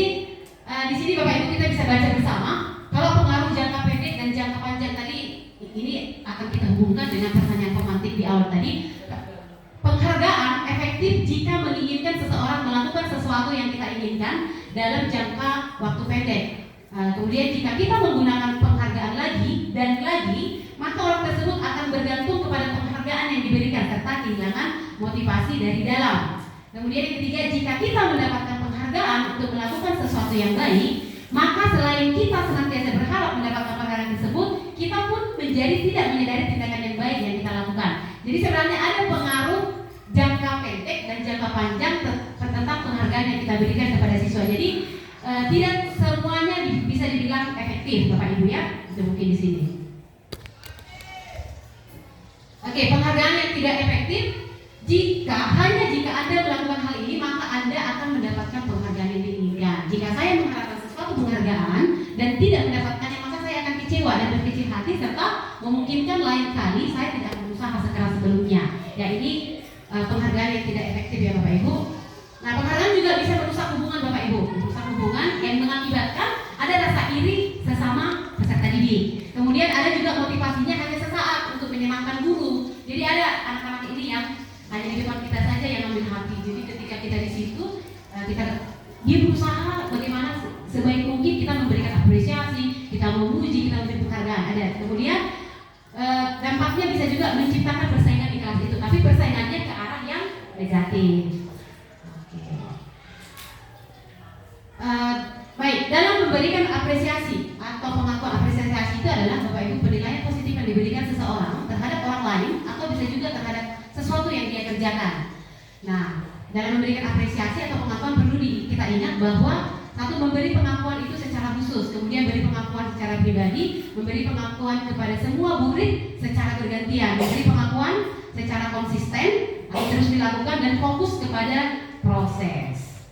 di sini Bapak Ibu kita bisa baca bersama. Kalau pengaruh jangka pendek dan jangka panjang tadi, ini akan kita hubungkan dengan pertanyaan pemantik di awal tadi. Penghargaan efektif jika menginginkan seseorang melakukan sesuatu yang kita inginkan dalam jangka waktu pendek. Kemudian jika kita menggunakan penghargaan lagi dan lagi, maka orang tersebut akan bergantung kepada penghargaan yang diberikan serta kehilangan motivasi dari dalam. Kemudian yang ketiga, jika kita mendapatkan penghargaan untuk melakukan sesuatu yang baik, maka selain kita senantiasa berharap mendapatkan penghargaan tersebut, kita pun menjadi tidak menyadari tindakan yang baik yang kita lakukan. Jadi sebenarnya ada pengaruh jangka pendek dan jangka panjang tentang penghargaan yang kita berikan kepada siswa. Jadi tidak semuanya bisa dibilang efektif, Bapak Ibu ya. Itu mungkin di sini. Oke, penghargaan yang tidak efektif hanya jika Anda melakukan hal ini, maka Anda akan mendapatkan penghargaan yang diinginkan. Jika saya mengharapkan sesuatu penghargaan dan tidak mendapatkannya, maka saya akan kecewa dan berkecil hati serta memungkinkan lain kali saya tidak akan berusaha sekeras sebelumnya. Ya, ini penghargaan yang tidak efektif ya Bapak Ibu. Nah, penghargaan juga bisa merusak hubungan Bapak Ibu, merusak hubungan yang mengakibatkan ada rasa iri sesama peserta didik. Kemudian ada juga motivasinya hanya sesaat untuk menyenangkan guru. Jadi ada anak-anak ini yang hanya di depan kita saja yang ambil hati. Jadi ketika kita di situ, dia berusaha bagaimana sebaik mungkin kita memberikan apresiasi, kita memuji, kita memberi penghargaan. Ada. Kemudian dampaknya bisa juga menciptakan persaingan di kelas itu, tapi persaingannya ke arah yang negatif. Baik, dalam memberikan apresiasi atau pengakuan apresiasi itu adalah Bapak Ibu penilaian positif yang diberikan seseorang terhadap orang lain atau bisa juga terhadap sesuatu yang dia kerjakan. Nah, dalam memberikan apresiasi atau pengakuan perlu kita ingat bahwa satu, memberi pengakuan itu secara khusus, kemudian beri pengakuan secara pribadi, memberi pengakuan kepada semua murid secara bergantian, memberi pengakuan secara konsisten, terus dilakukan dan fokus kepada proses.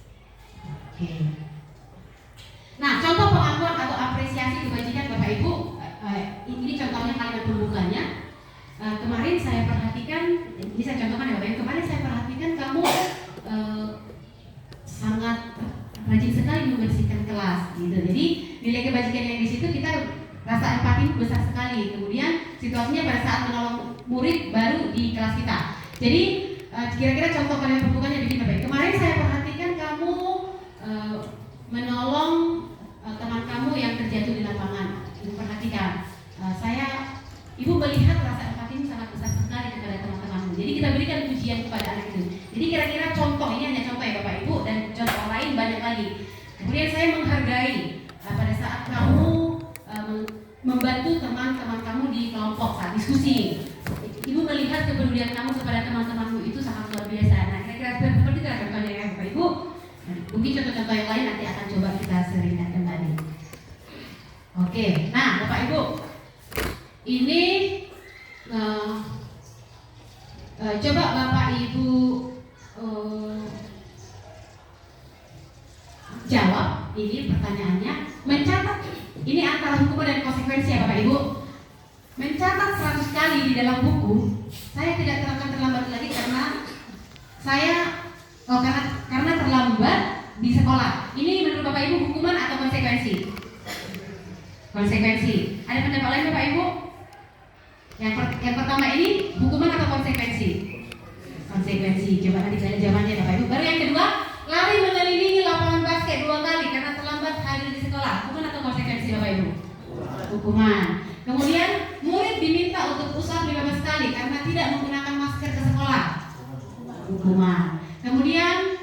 Oke. Nah, contoh pengakuan atau apresiasi kebajikan Bapak Ibu, ini contohnya kalimat pembukanya. Kemarin saya perhatikan, ini saya contohkan ya Bapak Ibu, kemarin saya perhatikan kamu sangat rajin sekali membersihkan kelas, gitu. Jadi nilai kebajikan yang di situ kita rasa empati besar sekali. Kemudian situasinya pada saat menolong murid baru di kelas kita. Jadi kira-kira contoh kalimat pembukanya begini Bapak Ibu. Kemarin saya perhatikan kamu menolong teman kamu yang terjatuh di lapangan. Ibu perhatikan, ibu melihat rasa empati sangat besar sekali kepada teman-temanmu. Jadi kita berikan pujian kepada anak itu. Jadi kira-kira contoh, ini hanya contoh ya Bapak Ibu, dan contoh lain banyak lagi. Kemudian saya menghargai pada saat kamu membantu teman-teman kamu di kelompok saat diskusi. Ibu melihat kepedulian kamu kepada teman-temanmu itu sangat luar biasa. Nah, kira-kira seperti itu contohnya ya Bapak Ibu. Mungkin contoh-contoh yang lain nanti akan coba kita seringkan kembali. Oke, nah Bapak Ibu, ini coba Bapak Ibu jawab ini pertanyaannya. Mencatat, ini antara hukuman dan konsekuensi ya Bapak Ibu. Mencatat 100 kali di dalam buku, saya tidak akan terlambat lagi karena karena terlambat di sekolah. Ini menurut Bapak Ibu hukuman atau konsekuensi? Konsekuensi. Ada pendapat lain Bapak Ibu? Yang pertama ini hukuman atau konsekuensi? Konsekuensi. Coba nanti saya jawabannya Bapak Ibu. Baru yang kedua, lari mengelilingi lapangan basket 2 kali karena terlambat hadir di sekolah. Hukuman atau konsekuensi Bapak Ibu? Hukuman. Kemudian murid diminta untuk usap 15 kali karena tidak menggunakan masker ke sekolah. Hukuman. Kemudian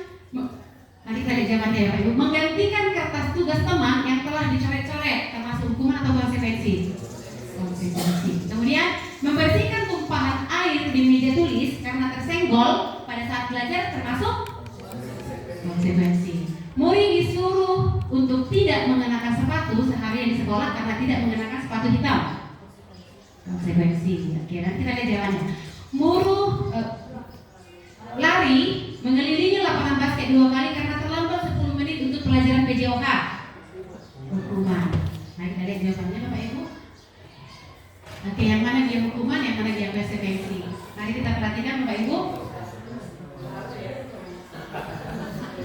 nanti kita lihat jawabannya ya Pak Ibu. Menggantikan kertas tugas teman yang telah dicoret-coret termasuk hukuman atau konsekuensi? Konsekuensi. Kemudian memberi senggol pada saat belajar termasuk konsekuensi. Murid disuruh untuk tidak mengenakan sepatu seharian di sekolah karena tidak mengenakan sepatu hitam. Konsekuensi. Oke, nanti kita lihat jawabannya. Murid lari mengelilingi lapangan basket 2 kali karena terlambat 10 menit untuk pelajaran PJOK. Hukuman. Nah, kita lihat jawabannya Bapak Ibu. Oke, yang mana dia hukuman, yang mana dia konsekuensi. Mari kita perhatikan Bapak Ibu.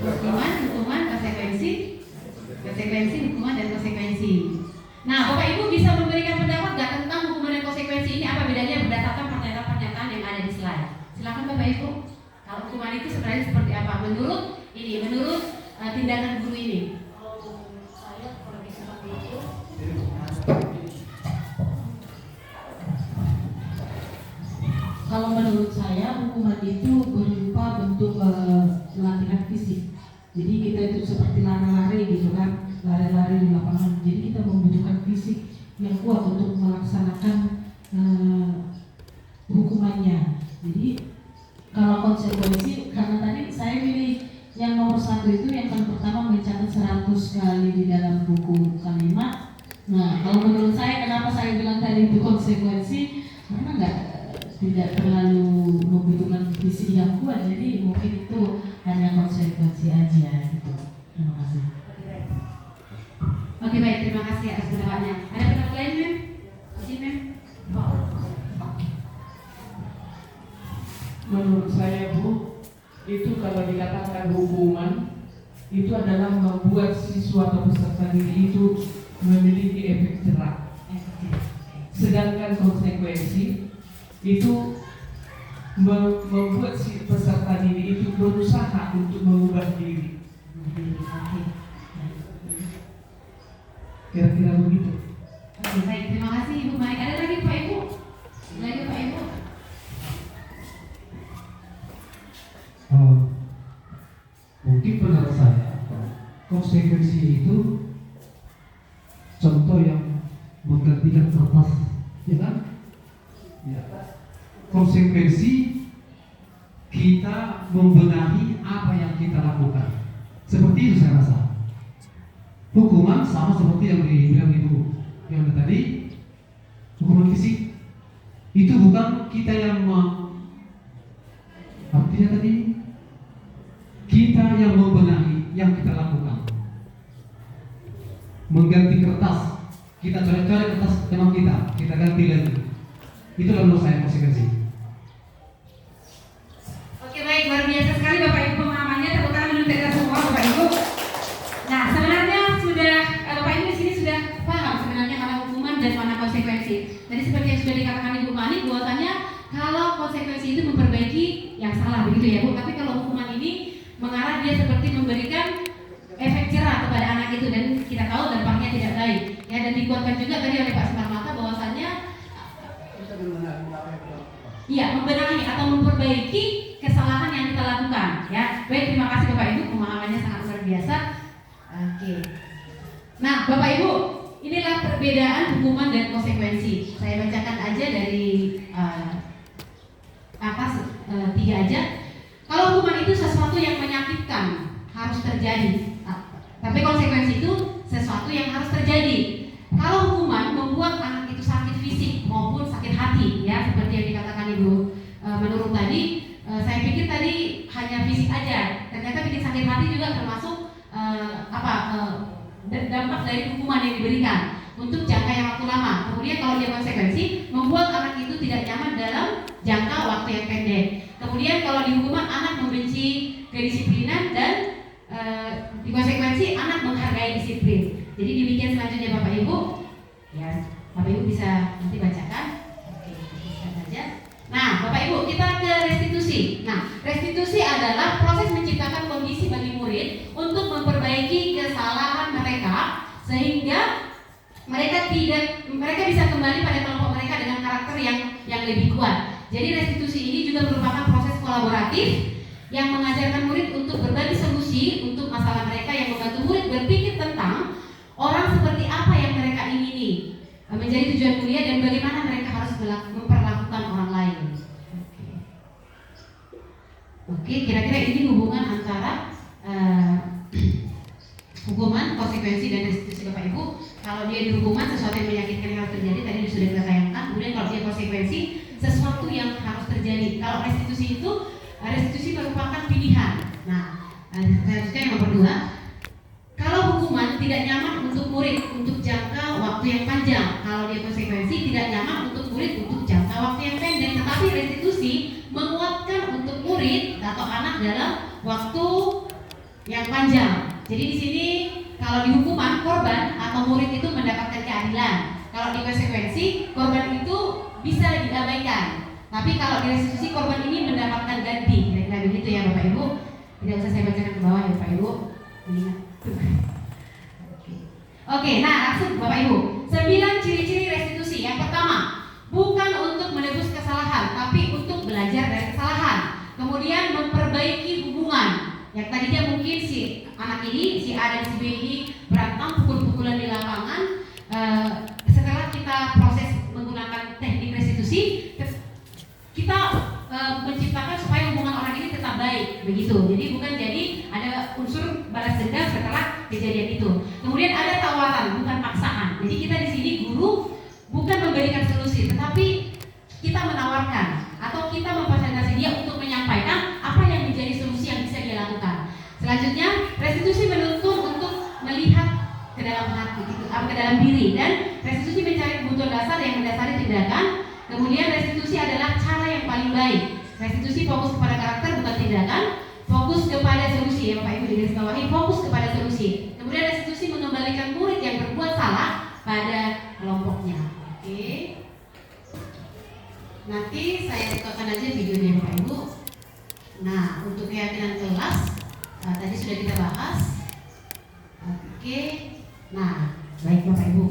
Hukuman, konsekuensi, hukuman dan konsekuensi. Nah, Bapak Ibu bisa memberikan pendapat nggak tentang hukuman dan konsekuensi ini? Apa bedanya berdasarkan pernyataan-pernyataan yang ada di slide? Silakan Bapak Ibu. Kalau hukuman itu sebenarnya seperti apa? Menurut tindakan guru ini. Saya kurang seperti itu. Kalau menurut saya hukuman itu berupa bentuk latihan fisik. Jadi kita itu seperti lari-lari gitu kan, lari-lari di lapangan. Jadi kita membutuhkan fisik yang kuat untuk melaksanakan hukumannya. Jadi kalau konsekuensi, karena tadi saya pilih yang nomor 1 itu yang pertama mencatat 100 kali di dalam buku kalimat. Nah, kalau menurut saya kenapa saya bilang tadi itu konsekuensi, karena tidak terlalu membutuhkan fisik yang kuat, jadi mungkin itu hanya konsekuensi aja gitu. Terima kasih. Oke, baik, terima kasih atas pendapatnya. Ada pendapat lain, Mem? Izin, Mem? Menurut saya Bu, itu kalau dikatakan hukuman itu adalah membuat siswa atau peserta didik itu memiliki efek jerak. Sedangkan konsekuensi itu membuat si peserta didik itu berusaha untuk mengubah diri. Kira-kira begitu. Oke, baik, terima kasih Ibu Baik. Ada lagi Pak Ibu? Lagi Pak Ibu? Mungkin menurut saya konsekuensi itu contoh yang menggantikan kertas, ya kan? Ya. Konsekuensi kita membenahi apa yang kita lakukan. Seperti itu saya rasa. Hukuman sama seperti yang dibilang Ibu yang tadi, hukuman fisik itu bukan kita yang artinya tadi kita yang membenahi yang kita lakukan. Mengganti kertas, kita coret-coret kertas teman kita ganti lagi. Itulah menurut saya konsekuensi. Oke, baik, luar biasa sekali Bapak Ibu pemahamannya. Tepuk tangan dulu kita semua Bapak Ibu. Nah, sebenarnya sudah Bapak Ibu di sini sudah paham sebenarnya mana hukuman dan mana konsekuensi. Jadi seperti yang sudah dikatakan Ibu Mani, bahwasanya kalau konsekuensi itu memperbaiki yang salah, begitu ya Bu. Tapi kalau hukuman ini mengarah dia seperti memberikan efek jerah kepada anak itu, dan kita tahu dampaknya tidak baik. Ya, dan dikuatkan juga tadi oleh Pak Sumarmata bahwasanya iya, membenahi atau memperbaiki kesalahan yang kita lakukan. Ya, baik, terima kasih Bapak Ibu, pemahamannya sangat luar biasa. Oke. Nah, Bapak Ibu, inilah perbedaan hukuman dan konsekuensi. Saya bacakan aja dari atas 3 aja. Kalau hukuman itu sesuatu yang menyakitkan, harus terjadi. Tapi konsekuensi itu sesuatu yang harus terjadi. Kalau hukuman membuat anak itu sakit fisik maupun sakit hati, ya seperti yang dikatakan Ibu menurut tadi, saya pikir tadi hanya fisik aja. Ternyata bikin sakit hati juga termasuk dampak dari hukuman yang diberikan untuk jangka yang waktu lama. Kemudian kalau dia konsekuensi, membuat anak itu tidak nyaman dalam jangka waktu yang pendek. Kemudian kalau di hukuman, anak membenci kedisiplinan, dan di konsekuensi anak menghargai disiplin. Jadi demikian selanjutnya Bapak Ibu. Ya, Bapak Ibu bisa nanti bacakan. Oke, bisa saja. Nah, Bapak Ibu, kita ke restitusi. Nah, restitusi adalah proses menciptakan kondisi bagi murid untuk memperbaiki kesalahan mereka sehingga mereka bisa kembali pada kelompok mereka dengan karakter yang lebih kuat. Jadi restitusi ini juga merupakan proses kolaboratif yang mengajarkan murid untuk berbagi solusi untuk masalah mereka, yang membantu murid berpikir tentang orang seperti apa yang mereka ingini menjadi tujuan mulia dan bagaimana mereka harus memperlakukan orang lain. Oke, kira-kira ini hubungan antara hukuman, konsekuensi, dan restitusi Bapak Ibu. Kalau dia dihukuman sesuatu yang menyakitkan yang harus terjadi, tadi sudah kita tayangkan. Kemudian kalau dia konsekuensi, sesuatu yang harus terjadi. Kalau restitusi itu, restitusi merupakan pilihan. Nah, selanjutnya yang nomor 2, kalau hukuman tidak nyaman untuk murid untuk jangka waktu yang panjang. Kalau dia konsekuensi tidak nyaman untuk murid untuk jangka waktu yang pendek. Tetapi restitusi menguatkan untuk murid atau anak dalam waktu yang panjang. Jadi di sini kalau di hukuman, korban atau murid itu mendapatkan keadilan. Kalau di konsekuensi, korban itu bisa diabaikan. Tapi kalau di restitusi, korban ini mendapatkan ganti. Kira-kira begitu ya Bapak Ibu. Tidak usah saya bacakan ke bawah ya Bapak Ibu. Oke, nah langsung Bapak Ibu. 9 ciri-ciri restitusi. Yang pertama, bukan untuk menebus kesalahan, tapi untuk belajar dari kesalahan. Kemudian memperbaiki hubungan. Yang tadinya mungkin si anak ini, si A dan si B ini berantem, pukul-pukulan di lapangan. Setelah kita proses menggunakan teknik restitusi, kita menciptakan supaya hubungan orang ini tetap baik, begitu. Jadi bukan jadi ada unsur balas dendam setelah kejadian itu. Kemudian ada tawaran, bukan paksaan. Jadi kita di sini guru bukan memberikan solusi, tetapi kita menawarkan atau kita memfasilitasi dia untuk menyampaikan apa yang menjadi solusi yang bisa dia lakukan. Selanjutnya, restitusi menuntut untuk melihat ke dalam hati, ke dalam diri, dan restitusi mencari kebutuhan dasar yang mendasari tindakan. Kemudian restitusi adalah cara yang paling baik. Restitusi fokus kepada karakter bukan tindakan, fokus kepada solusi ya Bapak Ibu, di garis bawahi fokus kepada solusi. Kemudian restitusi mengembalikan murid yang berbuat salah pada kelompoknya. Oke. Nanti saya bukakan aja videonya Bapak Ibu. Nah, untuk keyakinan kelas tadi sudah kita bahas. Oke. Nah, baik Bapak Ibu.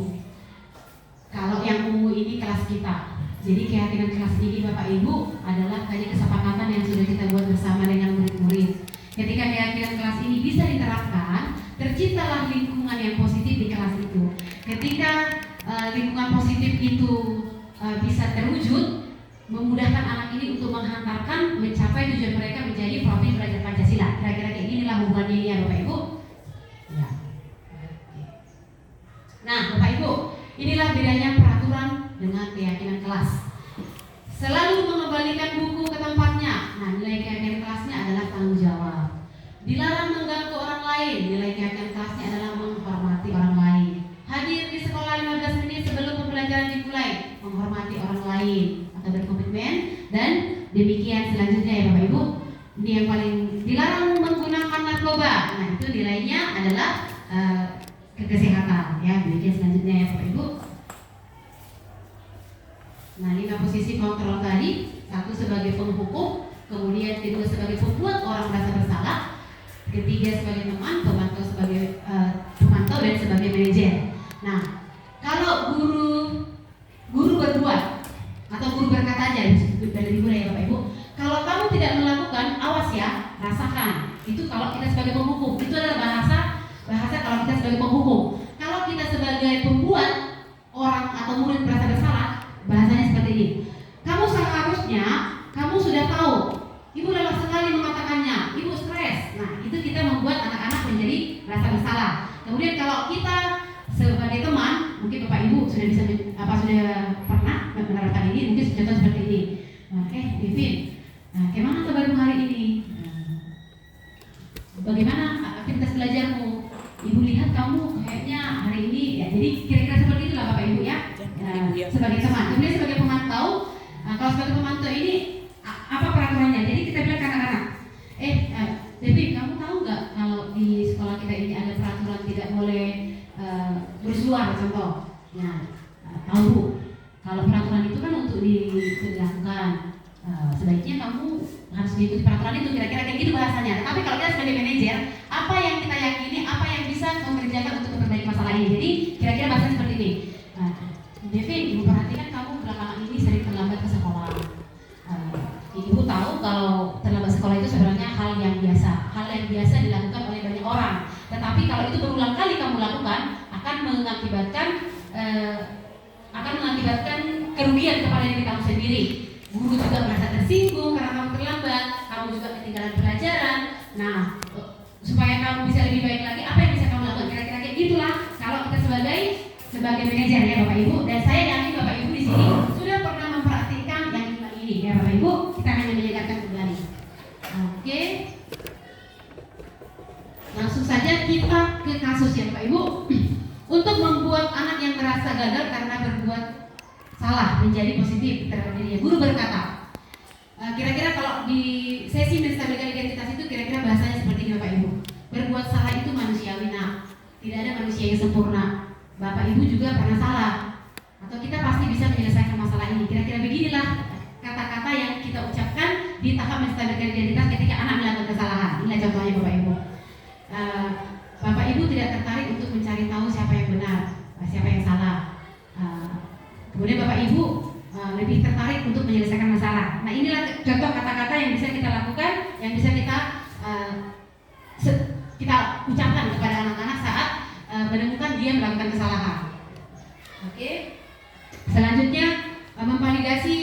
Kalau yang ungu ini kelas kita. Jadi keyakinan kelas ini Bapak Ibu adalah tadi kesepakatan yang sudah kita buat bersama dengan murid-murid. Ketika keyakinan kelas ini bisa diterapkan, terciptalah lingkungan yang positif di kelas itu. Ketika lingkungan positif itu bisa terwujud, memudahkan anak ini untuk menghantarkan mencapai tujuan mereka menjadi profil belajar Pancasila. Kira-kira kayak inilah hubungannya ini ya Bapak Ibu. Ya. Nah Bapak Ibu, inilah bedanya peraturan dengan keyakinan kelas. Selalu mengembalikan buku ke tempatnya. Nah, nilai keyakinan kelasnya adalah tanggung jawab. Dilarang mengganggu orang lain. Nilai keyakinan kelasnya adalah menghormati orang lain. Hadir di sekolah 15 menit sebelum pembelajaran dimulai. Menghormati orang lain atau berkomitmen. Dan demikian selanjutnya ya Bapak Ibu. Ini yang paling dilarang menggunakan narkoba. Nah, itu nilainya adalah kesehatan ya. Demikian selanjutnya ya Bapak Ibu. Nah, 5 posisi kontrol tadi. 1 sebagai penghukum, kemudian 2 sebagai pembuat orang merasa bersalah, 3 sebagai teman, pemantau sebagai pemantau, dan sebagai manajer. Nah, kalau guru berbuat atau guru berkata aja dari ibu ya Bapak Ibu, kalau kamu tidak melakukan, awas ya, rasakan. Itu kalau kita sebagai penghukum. Itu adalah bahasa kalau kita sebagai penghukum. Kalau kita sebagai pembuat orang atau murid merasa bersalah, bahasanya seperti ini. Kamu seharusnya, kamu sudah tahu. Ibu lelah sekali mengatakannya. Ibu stres. Nah, itu kita membuat anak-anak menjadi rasa bersalah. Kemudian kalau kita sebagai teman, mungkin Bapak Ibu sudah bisa sudah pernah menerapkan ini. Mungkin contoh seperti ini. Vivin, bagaimana kabarmu hari ini? Bagaimana aktivitas belajarmu? Ibu lihat kamu kayaknya hari ini ya. Jadi kira-kira seperti itulah Bapak Ibu ya. Sebagai teman. Kemudian sebagai pemantau, kalau sebagai pemantau ini apa peraturannya? Jadi kita bilang ke anak-anak, Devi, kamu tahu nggak kalau di sekolah kita ini ada peraturan tidak boleh bersuara contoh? Nah, tahu. Kalau peraturan itu kan untuk dilakukan, sebaiknya kamu harus mengikuti peraturan itu. Kira-kira kayak gitu bahasanya. Tapi kalau kita sebagai manajer, apa yang kita yakini, apa yang bisa kamu kerjakan untuk memperbaiki masalah ini? Jadi kira-kira bahasanya seperti ini. Devi, ibu perhatikan kamu belakangan ini sering terlambat ke sekolah. Ibu tahu kalau terlambat sekolah itu sebenarnya hal yang biasa dilakukan oleh banyak orang. Tetapi kalau itu berulang kali kamu lakukan, akan mengakibatkan kerugian kepada diri kamu sendiri. Guru juga merasa tersinggung karena kamu terlambat. Kamu kamu juga ketinggalan pelajaran. Nah, supaya kamu bisa lebih baik lagi, apa yang bisa kamu lakukan? Kira-kira kayak gitulah kalau kita sebagai manajer ya Bapak Ibu. Dan saya yakin Bapak Ibu di sini sudah pernah mempraktikkan yang ini ya Bapak Ibu. Kita hanya menyegarkan kembali. Oke. Langsung saja kita ke kasus ya Bapak Ibu. Untuk membuat anak yang merasa gagal karena berbuat salah menjadi positif terhadap dirinya, guru berkata, kira-kira kalau di sesi menstabilkan identitas itu kira-kira bahasanya seperti ini Bapak Ibu. Berbuat salah itu manusiawi, nah, tidak ada manusia yang sempurna. Bapak Ibu juga pernah salah, atau kita pasti bisa menyelesaikan masalah ini. Kira-kira beginilah kata-kata yang kita ucapkan di tahap menstabilkan identitas ketika anak melakukan kesalahan. Inilah contohnya Bapak Ibu. Bapak Ibu tidak tertarik untuk mencari tahu siapa yang benar, siapa yang salah. Kemudian Bapak Ibu lebih tertarik untuk menyelesaikan masalah. Nah, inilah contoh kata-kata yang bisa kita lakukan, yang bisa kita ucapkan kepada anak-anak saat menemukan dia melakukan kesalahan. Oke. Selanjutnya memvalidasi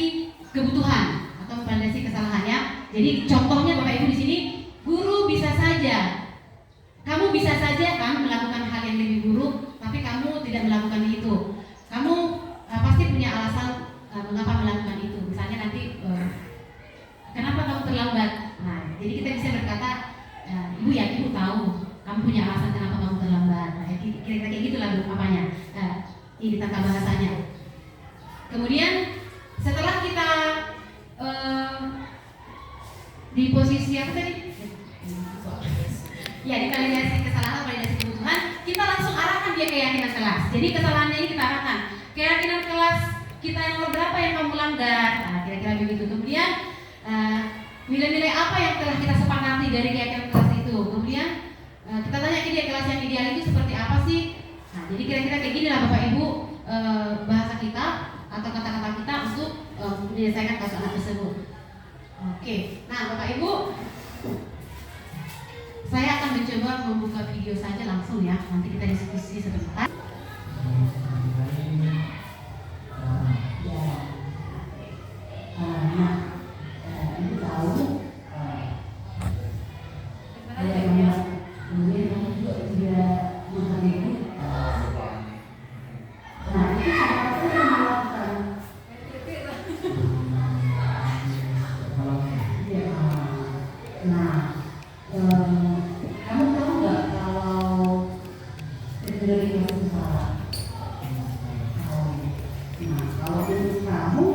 kebutuhan atau memvalidasi kesalahan ya. Jadi contohnya Bapak Ibu di sini, guru bisa saja, kamu bisa saja kan melakukan hal yang lebih buruk, tapi kamu tidak melakukan itu. Kamu pasti punya alasan mengapa melakukan itu. Misalnya nanti kenapa kamu terlambat? Nah, jadi kita bisa berkata, Ibu ya, Ibu tahu kamu punya alasan kenapa kamu terlambat. Nah, kira-kira kayak gitulah apanya. Ini tata bahasanya. Kemudian setelah kita di posisi apa tadi? Ya, di validasi kesalahan, validasi kebutuhan, kita langsung arahkan dia keyakinan kelas. Jadi kesalahannya ini kita arahkan. Keyakinan kelas kita yang nomor berapa yang kamu langgar? Nah, kira-kira begitu. Kemudian nilai-nilai apa yang telah kita sepakati dari keyakinan kelas itu? Kemudian kita tanya ke dia, kelas yang ideal itu seperti apa sih? Nah, jadi kira-kira kayak gini lah Bapak Ibu bahasa kita atau kata-kata kita untuk menyelesaikan kasus anak tersebut. Oke, nah Bapak Ibu, saya akan mencoba membuka video saja langsung ya. Nanti kita diskusi sebentar. Ibu tahu kamu tahu nggak kalau dari kamu salah? Nah, kalau menurut kamu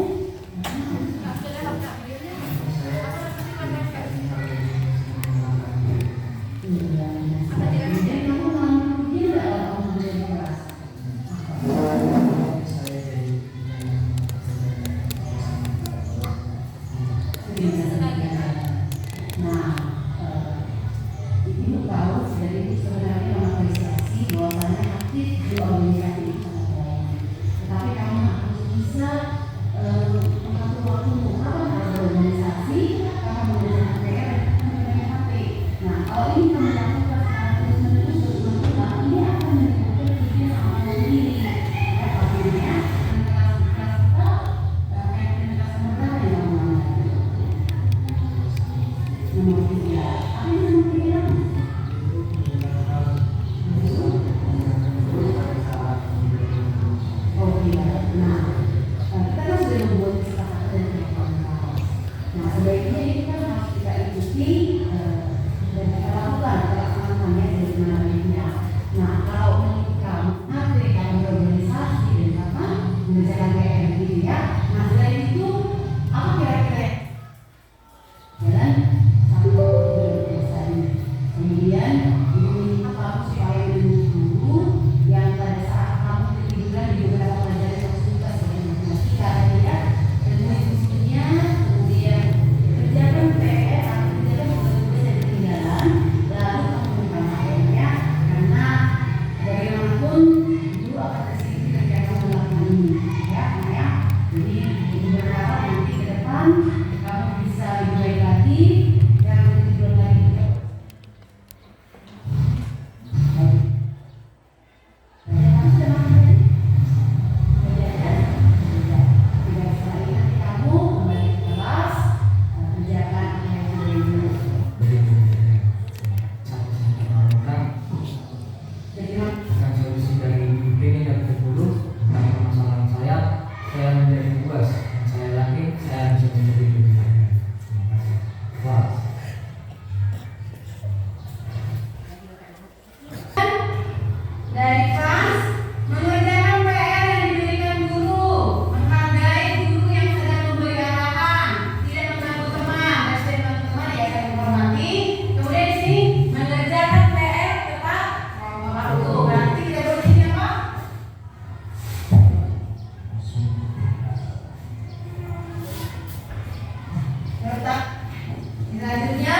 Selanjutnya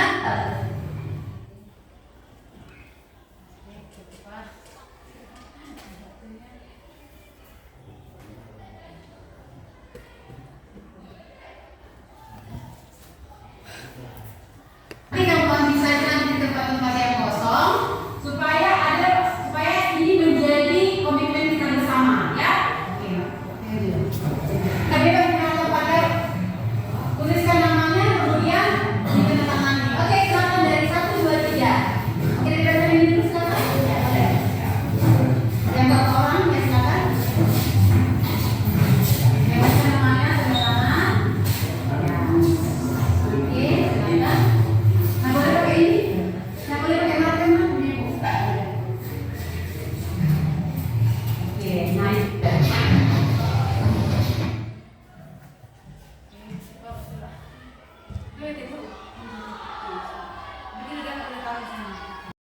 kamu bisa jalan di tempat-tempat yang kosong supaya ini menjadi komitmen kita bersama, ya. Oke. Tapi bagaimana pada tuliskan namanya kemudian ditandatangani. Oke, silakan dari 1, 2, 3. Oke, dari ini dulu silakan. Yang satu orang, ya silakan. Tuliskan namanya sama-sama. Ya. Oke, silakan. Nah, boleh pakai ini? Nah, boleh pakai marker ini, Bu. Oke, nice.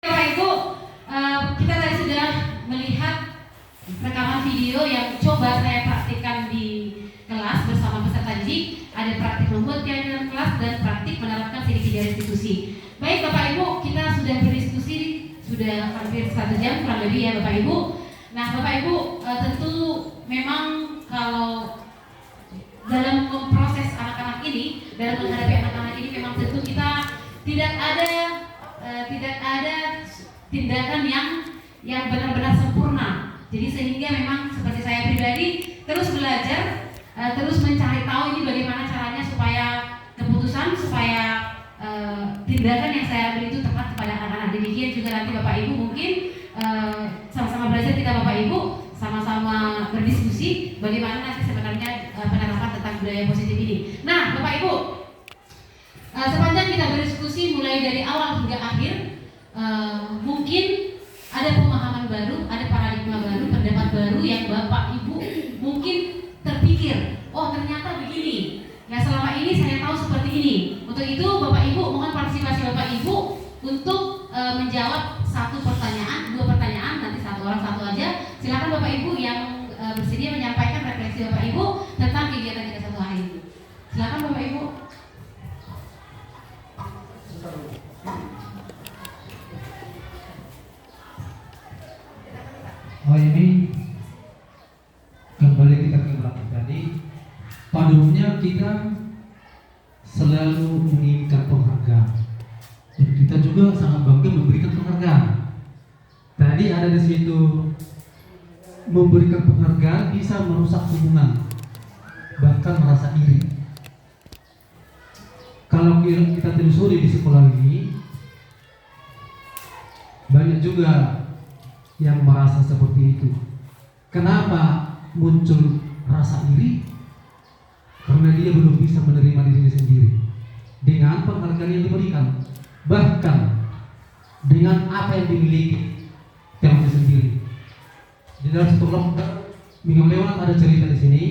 Bapak Ibu, kita tadi sudah melihat rekaman video yang coba saya praktikkan di kelas bersama peserta didik. Ada praktik membuat kegiatan kelas dan praktik menerapkan sidik jari institusi. Baik Bapak Ibu, kita sudah berdiskusi sudah hampir 1 jam kurang lebih ya Bapak Ibu. Nah Bapak Ibu, tentu memang kalau dalam memproses anak-anak ini, dalam menghadapi anak-anak ini memang tentu kita tidak ada tindakan yang benar-benar sempurna. Jadi sehingga memang seperti saya pribadi terus belajar, terus mencari tahu ini bagaimana caranya supaya keputusan, supaya tindakan yang saya ambil itu tepat kepada anak-anak. Demikian juga nanti Bapak Ibu mungkin sama-sama belajar kita Bapak Ibu, sama-sama berdiskusi bagaimana nanti sebenarnya penerapan tentang budaya positif ini. Nah Bapak Ibu, sepanjang kita berdiskusi mulai dari awal hingga akhir, mungkin ada pemahaman baru, ada paradigma baru, pendapat baru yang Bapak Ibu mungkin terpikir, oh ternyata begini. Ya selama ini saya tahu seperti ini. Untuk itu Bapak Ibu mohon partisipasi Bapak Ibu untuk menjawab 1 pertanyaan, 2 pertanyaan, nanti 1 orang 1 aja. Silakan Bapak Ibu yang bersedia menyampaikan refleksi Bapak Ibu tentang kegiatan kita 1 hari ini. Silakan Bapak Ibu. Oh ini kembali kita ke belakang tadi. Pada umumnya kita selalu menginginkan penghargaan. Dan kita juga sangat bangga memberikan penghargaan. Tadi ada di situ memberikan penghargaan bisa merusak hubungan, bahkan merasa iri. Kalau kita telusuri di sekolah ini, banyak juga yang merasa seperti itu. Kenapa muncul rasa iri? Karena dia belum bisa menerima dirinya sendiri dengan penghargaan yang diberikan, bahkan dengan apa yang dimiliki temannya sendiri. Di dalam satu kelompok minggu lewat ada cerita di sini,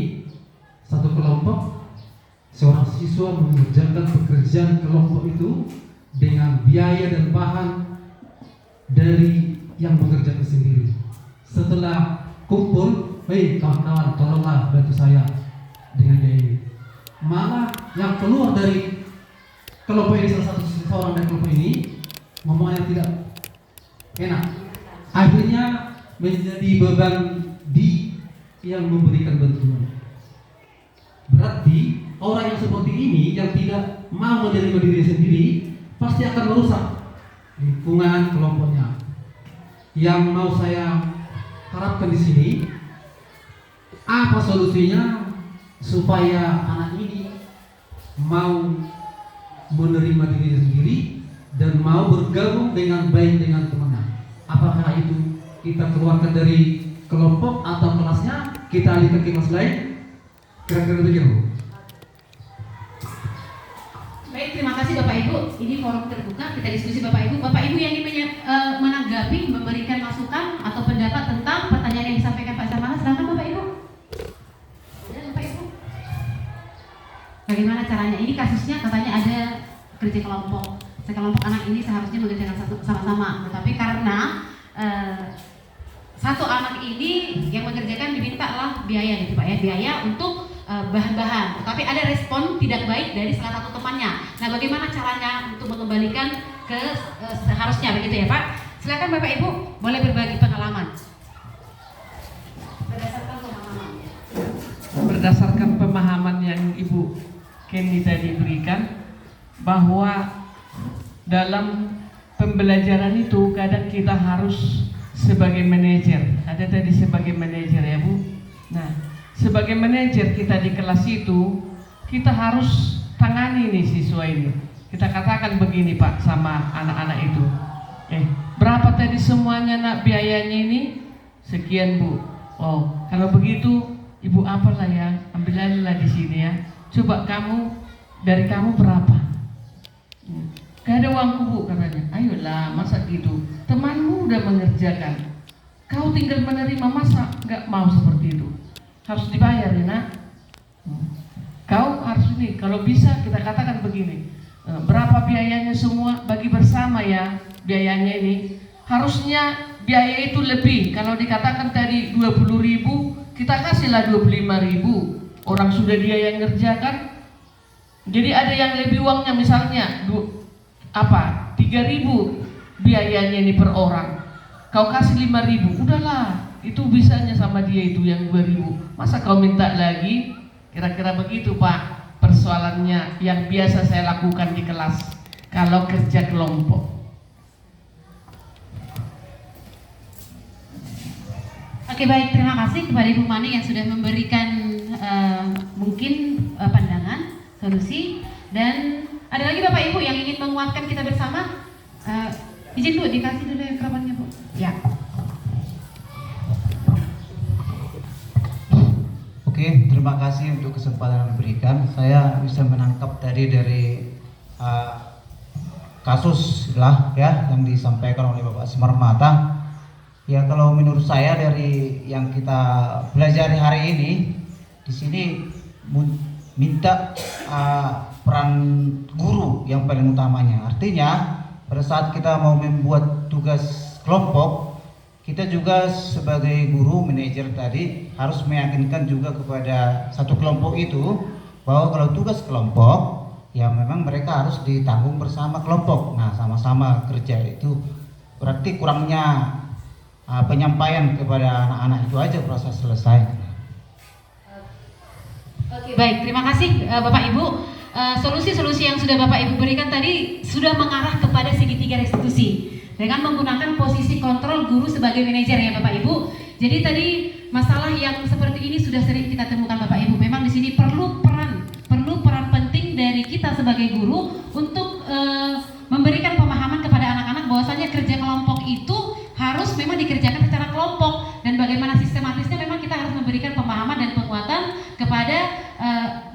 satu kelompok seorang siswa mengerjakan pekerjaan kelompok itu dengan biaya dan bahan dari yang mengerjakan sendiri. Setelah kumpul, hei kawan-kawan tolonglah bantu saya dengan biaya ini. Malah yang keluar dari kelompok ini, salah satu seorang dari kelompok ini ngomong yang tidak enak, akhirnya menjadi beban di yang memberikan bantuan. Berarti orang yang seperti ini yang tidak mau menerima diri sendiri pasti akan merusak lingkungan kelompoknya. Yang mau saya harapkan di sini, apa solusinya supaya anak ini mau menerima diri sendiri dan mau bergabung dengan baik dengan temannya? Apakah itu kita keluarkan dari kelompok atau kelasnya, kita alihkan ke kelas lain? Kira-kira begitu. Baik, terima kasih Bapak Ibu. Ini forum terbuka, kita diskusi Bapak Ibu. Bapak Ibu yang ingin menanggapi, memberikan masukan atau pendapat tentang pertanyaan yang disampaikan Pak Samara, silakan Bapak Ibu. Ya, Bapak Ibu. Bagaimana caranya? Ini kasusnya katanya ada kerja kelompok. Sekelompok anak ini seharusnya mengerjakan sama-sama, tetapi karena satu anak ini yang mengerjakan dimintalah biaya gitu Pak ya, biaya untuk bahan-bahan, tapi ada respon tidak baik dari salah satu temannya. Nah, bagaimana caranya untuk mengembalikan ke seharusnya begitu ya Pak? Silakan Bapak Ibu boleh berbagi pengalaman. Berdasarkan pemahaman yang Ibu Kenny tadi berikan, bahwa dalam pembelajaran itu kadang kita harus sebagai manajer. Ada tadi sebagai manajer ya Bu. Nah, sebagai manajer kita di kelas itu, kita harus tangani nih siswa ini. Kita katakan begini Pak sama anak-anak itu, berapa tadi semuanya nak biayanya ini? Sekian Bu. Oh, kalau begitu Ibu apalah ya, ambil aja lah di sini ya. Coba dari kamu berapa? Gak ada uangku Bu katanya. Ayolah, masa gitu? Temanmu udah mengerjakan, kau tinggal menerima, masa gak mau seperti itu? Harus dibayar ya nak. Kau harus ini, kalau bisa kita katakan begini, berapa biayanya semua, bagi bersama ya biayanya ini. Harusnya biaya itu lebih. Kalau dikatakan tadi 20.000, kita kasihlah 25.000. Orang sudah dia yang ngerjakan. Jadi ada yang lebih uangnya, misalnya 3.000 biayanya ini per orang, kau kasih 5.000, udahlah. Itu bisanya sama dia itu yang 2.000. Masa kau minta lagi? Kira-kira begitu Pak persoalannya yang biasa saya lakukan di kelas kalau kerja kelompok. Oke, baik, terima kasih kepada Ibu Mani yang sudah memberikan mungkin pandangan, solusi. Dan ada lagi Bapak Ibu yang ingin menguatkan kita bersama. Izin Bu, dikasih dulu mikrofonnya Bu. Ya. Oke, terima kasih untuk kesempatan yang diberikan. Saya bisa menangkap tadi dari kasus lah ya yang disampaikan oleh Bapak Simarmata. Ya, kalau menurut saya dari yang kita pelajari hari ini di sini minta peran guru yang paling utamanya. Artinya pada saat kita mau membuat tugas kelompok, kita juga sebagai guru manajer tadi harus meyakinkan juga kepada satu kelompok itu bahwa kalau tugas kelompok ya memang mereka harus ditanggung bersama kelompok. Nah, sama-sama kerja itu berarti kurangnya penyampaian kepada anak-anak itu aja proses selesai. Oke, baik, terima kasih Bapak Ibu. Solusi-solusi yang sudah Bapak Ibu berikan tadi sudah mengarah kepada segitiga restitusi dengan menggunakan posisi kontrol guru sebagai manajer ya Bapak Ibu. Jadi tadi masalah yang seperti ini sudah sering kita temukan Bapak Ibu. Memang di sini perlu peran penting dari kita sebagai guru untuk memberikan pemahaman kepada anak-anak bahwasanya kerja kelompok itu harus memang dikerjakan secara kelompok, dan bagaimana sistematisnya memang kita harus memberikan pemahaman dan penguatan kepada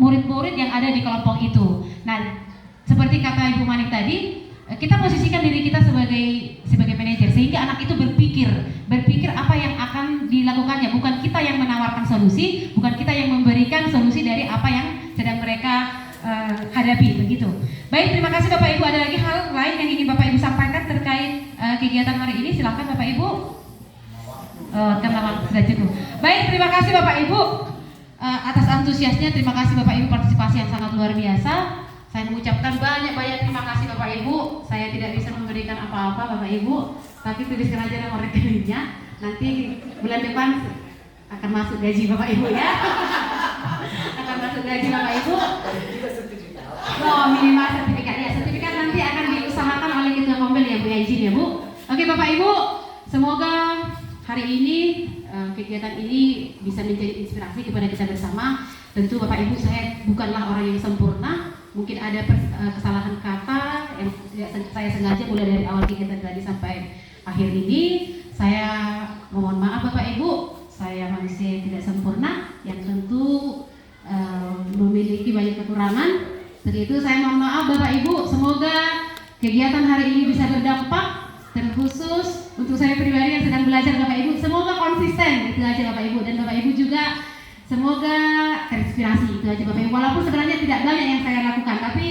murid-murid yang ada di kelompok itu. Nah, seperti kata Ibu Manik tadi, kita posisikan diri kita sebagai manajer sehingga anak itu berpikir apa yang akan dilakukannya, bukan kita yang menawarkan solusi, bukan kita yang memberikan solusi dari apa yang sedang mereka hadapi, begitu. Baik, terima kasih Bapak Ibu. Ada lagi hal lain yang ingin Bapak Ibu sampaikan terkait kegiatan hari ini? Silakan Bapak Ibu. Karena waktu sudah cukup. Baik, terima kasih Bapak Ibu atas antusiasnya. Terima kasih Bapak Ibu partisipasi yang sangat luar biasa. Saya mengucapkan banyak-banyak terima kasih Bapak Ibu. Saya tidak bisa memberikan apa-apa Bapak Ibu, tapi tuliskan aja nomor rekeningnya. Nanti bulan depan akan masuk gaji Bapak Ibu ya. Akan masuk gaji Bapak Ibu. Oh, minimal sertifikat ya. Sertifikat nanti akan diusahakan oleh Ketua Kombel ya Bu, ya, izin ya Bu. Oke Bapak Ibu, semoga hari ini kegiatan ini bisa menjadi inspirasi kepada kita bersama. Tentu Bapak Ibu, saya bukanlah orang yang sempurna. Mungkin ada kesalahan kata yang saya sengaja mulai dari awal kegiatan tadi sampai akhir ini. Saya mohon maaf Bapak Ibu, saya manusia yang tidak sempurna, yang tentu memiliki banyak kekurangan. Seperti itu saya mohon maaf Bapak Ibu. Semoga kegiatan hari ini bisa berdampak, terkhusus untuk saya pribadi yang sedang belajar Bapak Ibu. Semoga konsisten, itu aja Bapak Ibu. Dan Bapak Ibu juga semoga terinspirasi, itu aja Bapak Ibu. Walaupun sebenarnya tidak banyak yang saya lakukan, tapi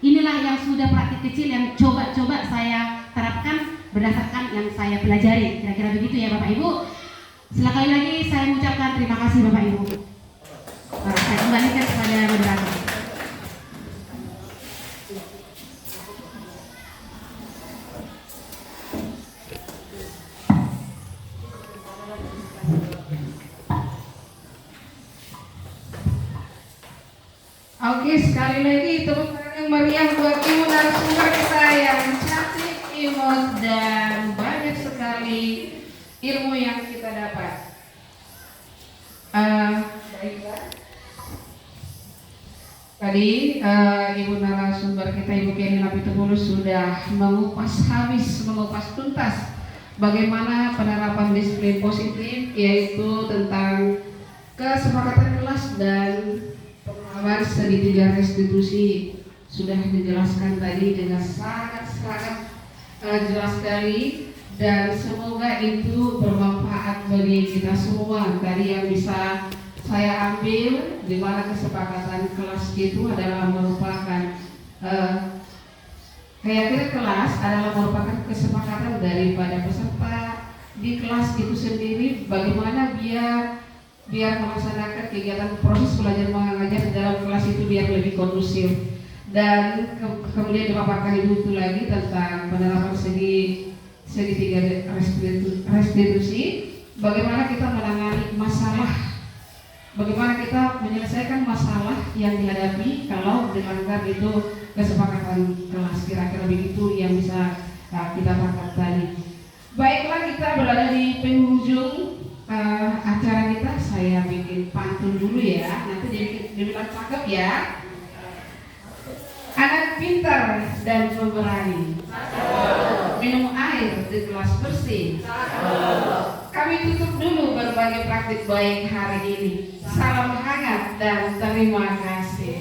inilah yang sudah praktik kecil yang coba-coba saya terapkan berdasarkan yang saya pelajari. Kira-kira begitu ya Bapak Ibu. Sekali lagi saya mengucapkan terima kasih Bapak Ibu. Saya kembalikan kepada moderator. Oke, sekali lagi tepuk tangan yang meriah buat ibu narasumber kita yang cantik, imut, dan banyak sekali ilmu yang kita dapat. Baiklah. Tadi ibu narasumber kita, Ibu Kenny Lapitupulus, sudah mengupas tuntas bagaimana penerapan disiplin positif, yaitu tentang kesepakatan kelas dan pengalaman segitiga restitusi. Sudah dijelaskan tadi dengan sangat jelas sekali, dan semoga itu bermanfaat bagi kita semua. Tadi yang bisa saya ambil, di mana kesepakatan kelas itu adalah merupakan keyakinan kelas adalah merupakan kesepakatan daripada peserta di kelas itu sendiri, bagaimana biar melaksanakan kegiatan proses belajar mengajar di dalam kelas itu biar lebih kondusif. Dan kemudian dipaparkan ibu itu lagi tentang penerapan segitiga restitusi, bagaimana kita menangani masalah, bagaimana kita menyelesaikan masalah yang dihadapi kalau dilanggar itu kesepakatan kelas. Kira-kira begitu yang bisa kita tangkap tadi. Baiklah, kita berada di penghujung acara kita. Saya bikin pantun dulu ya, nanti dibilang cakep ya. Anak pintar dan pemberani, minum air di gelas bersih. Kami tutup dulu berbagai praktik baik hari ini. Salam hangat dan terima kasih.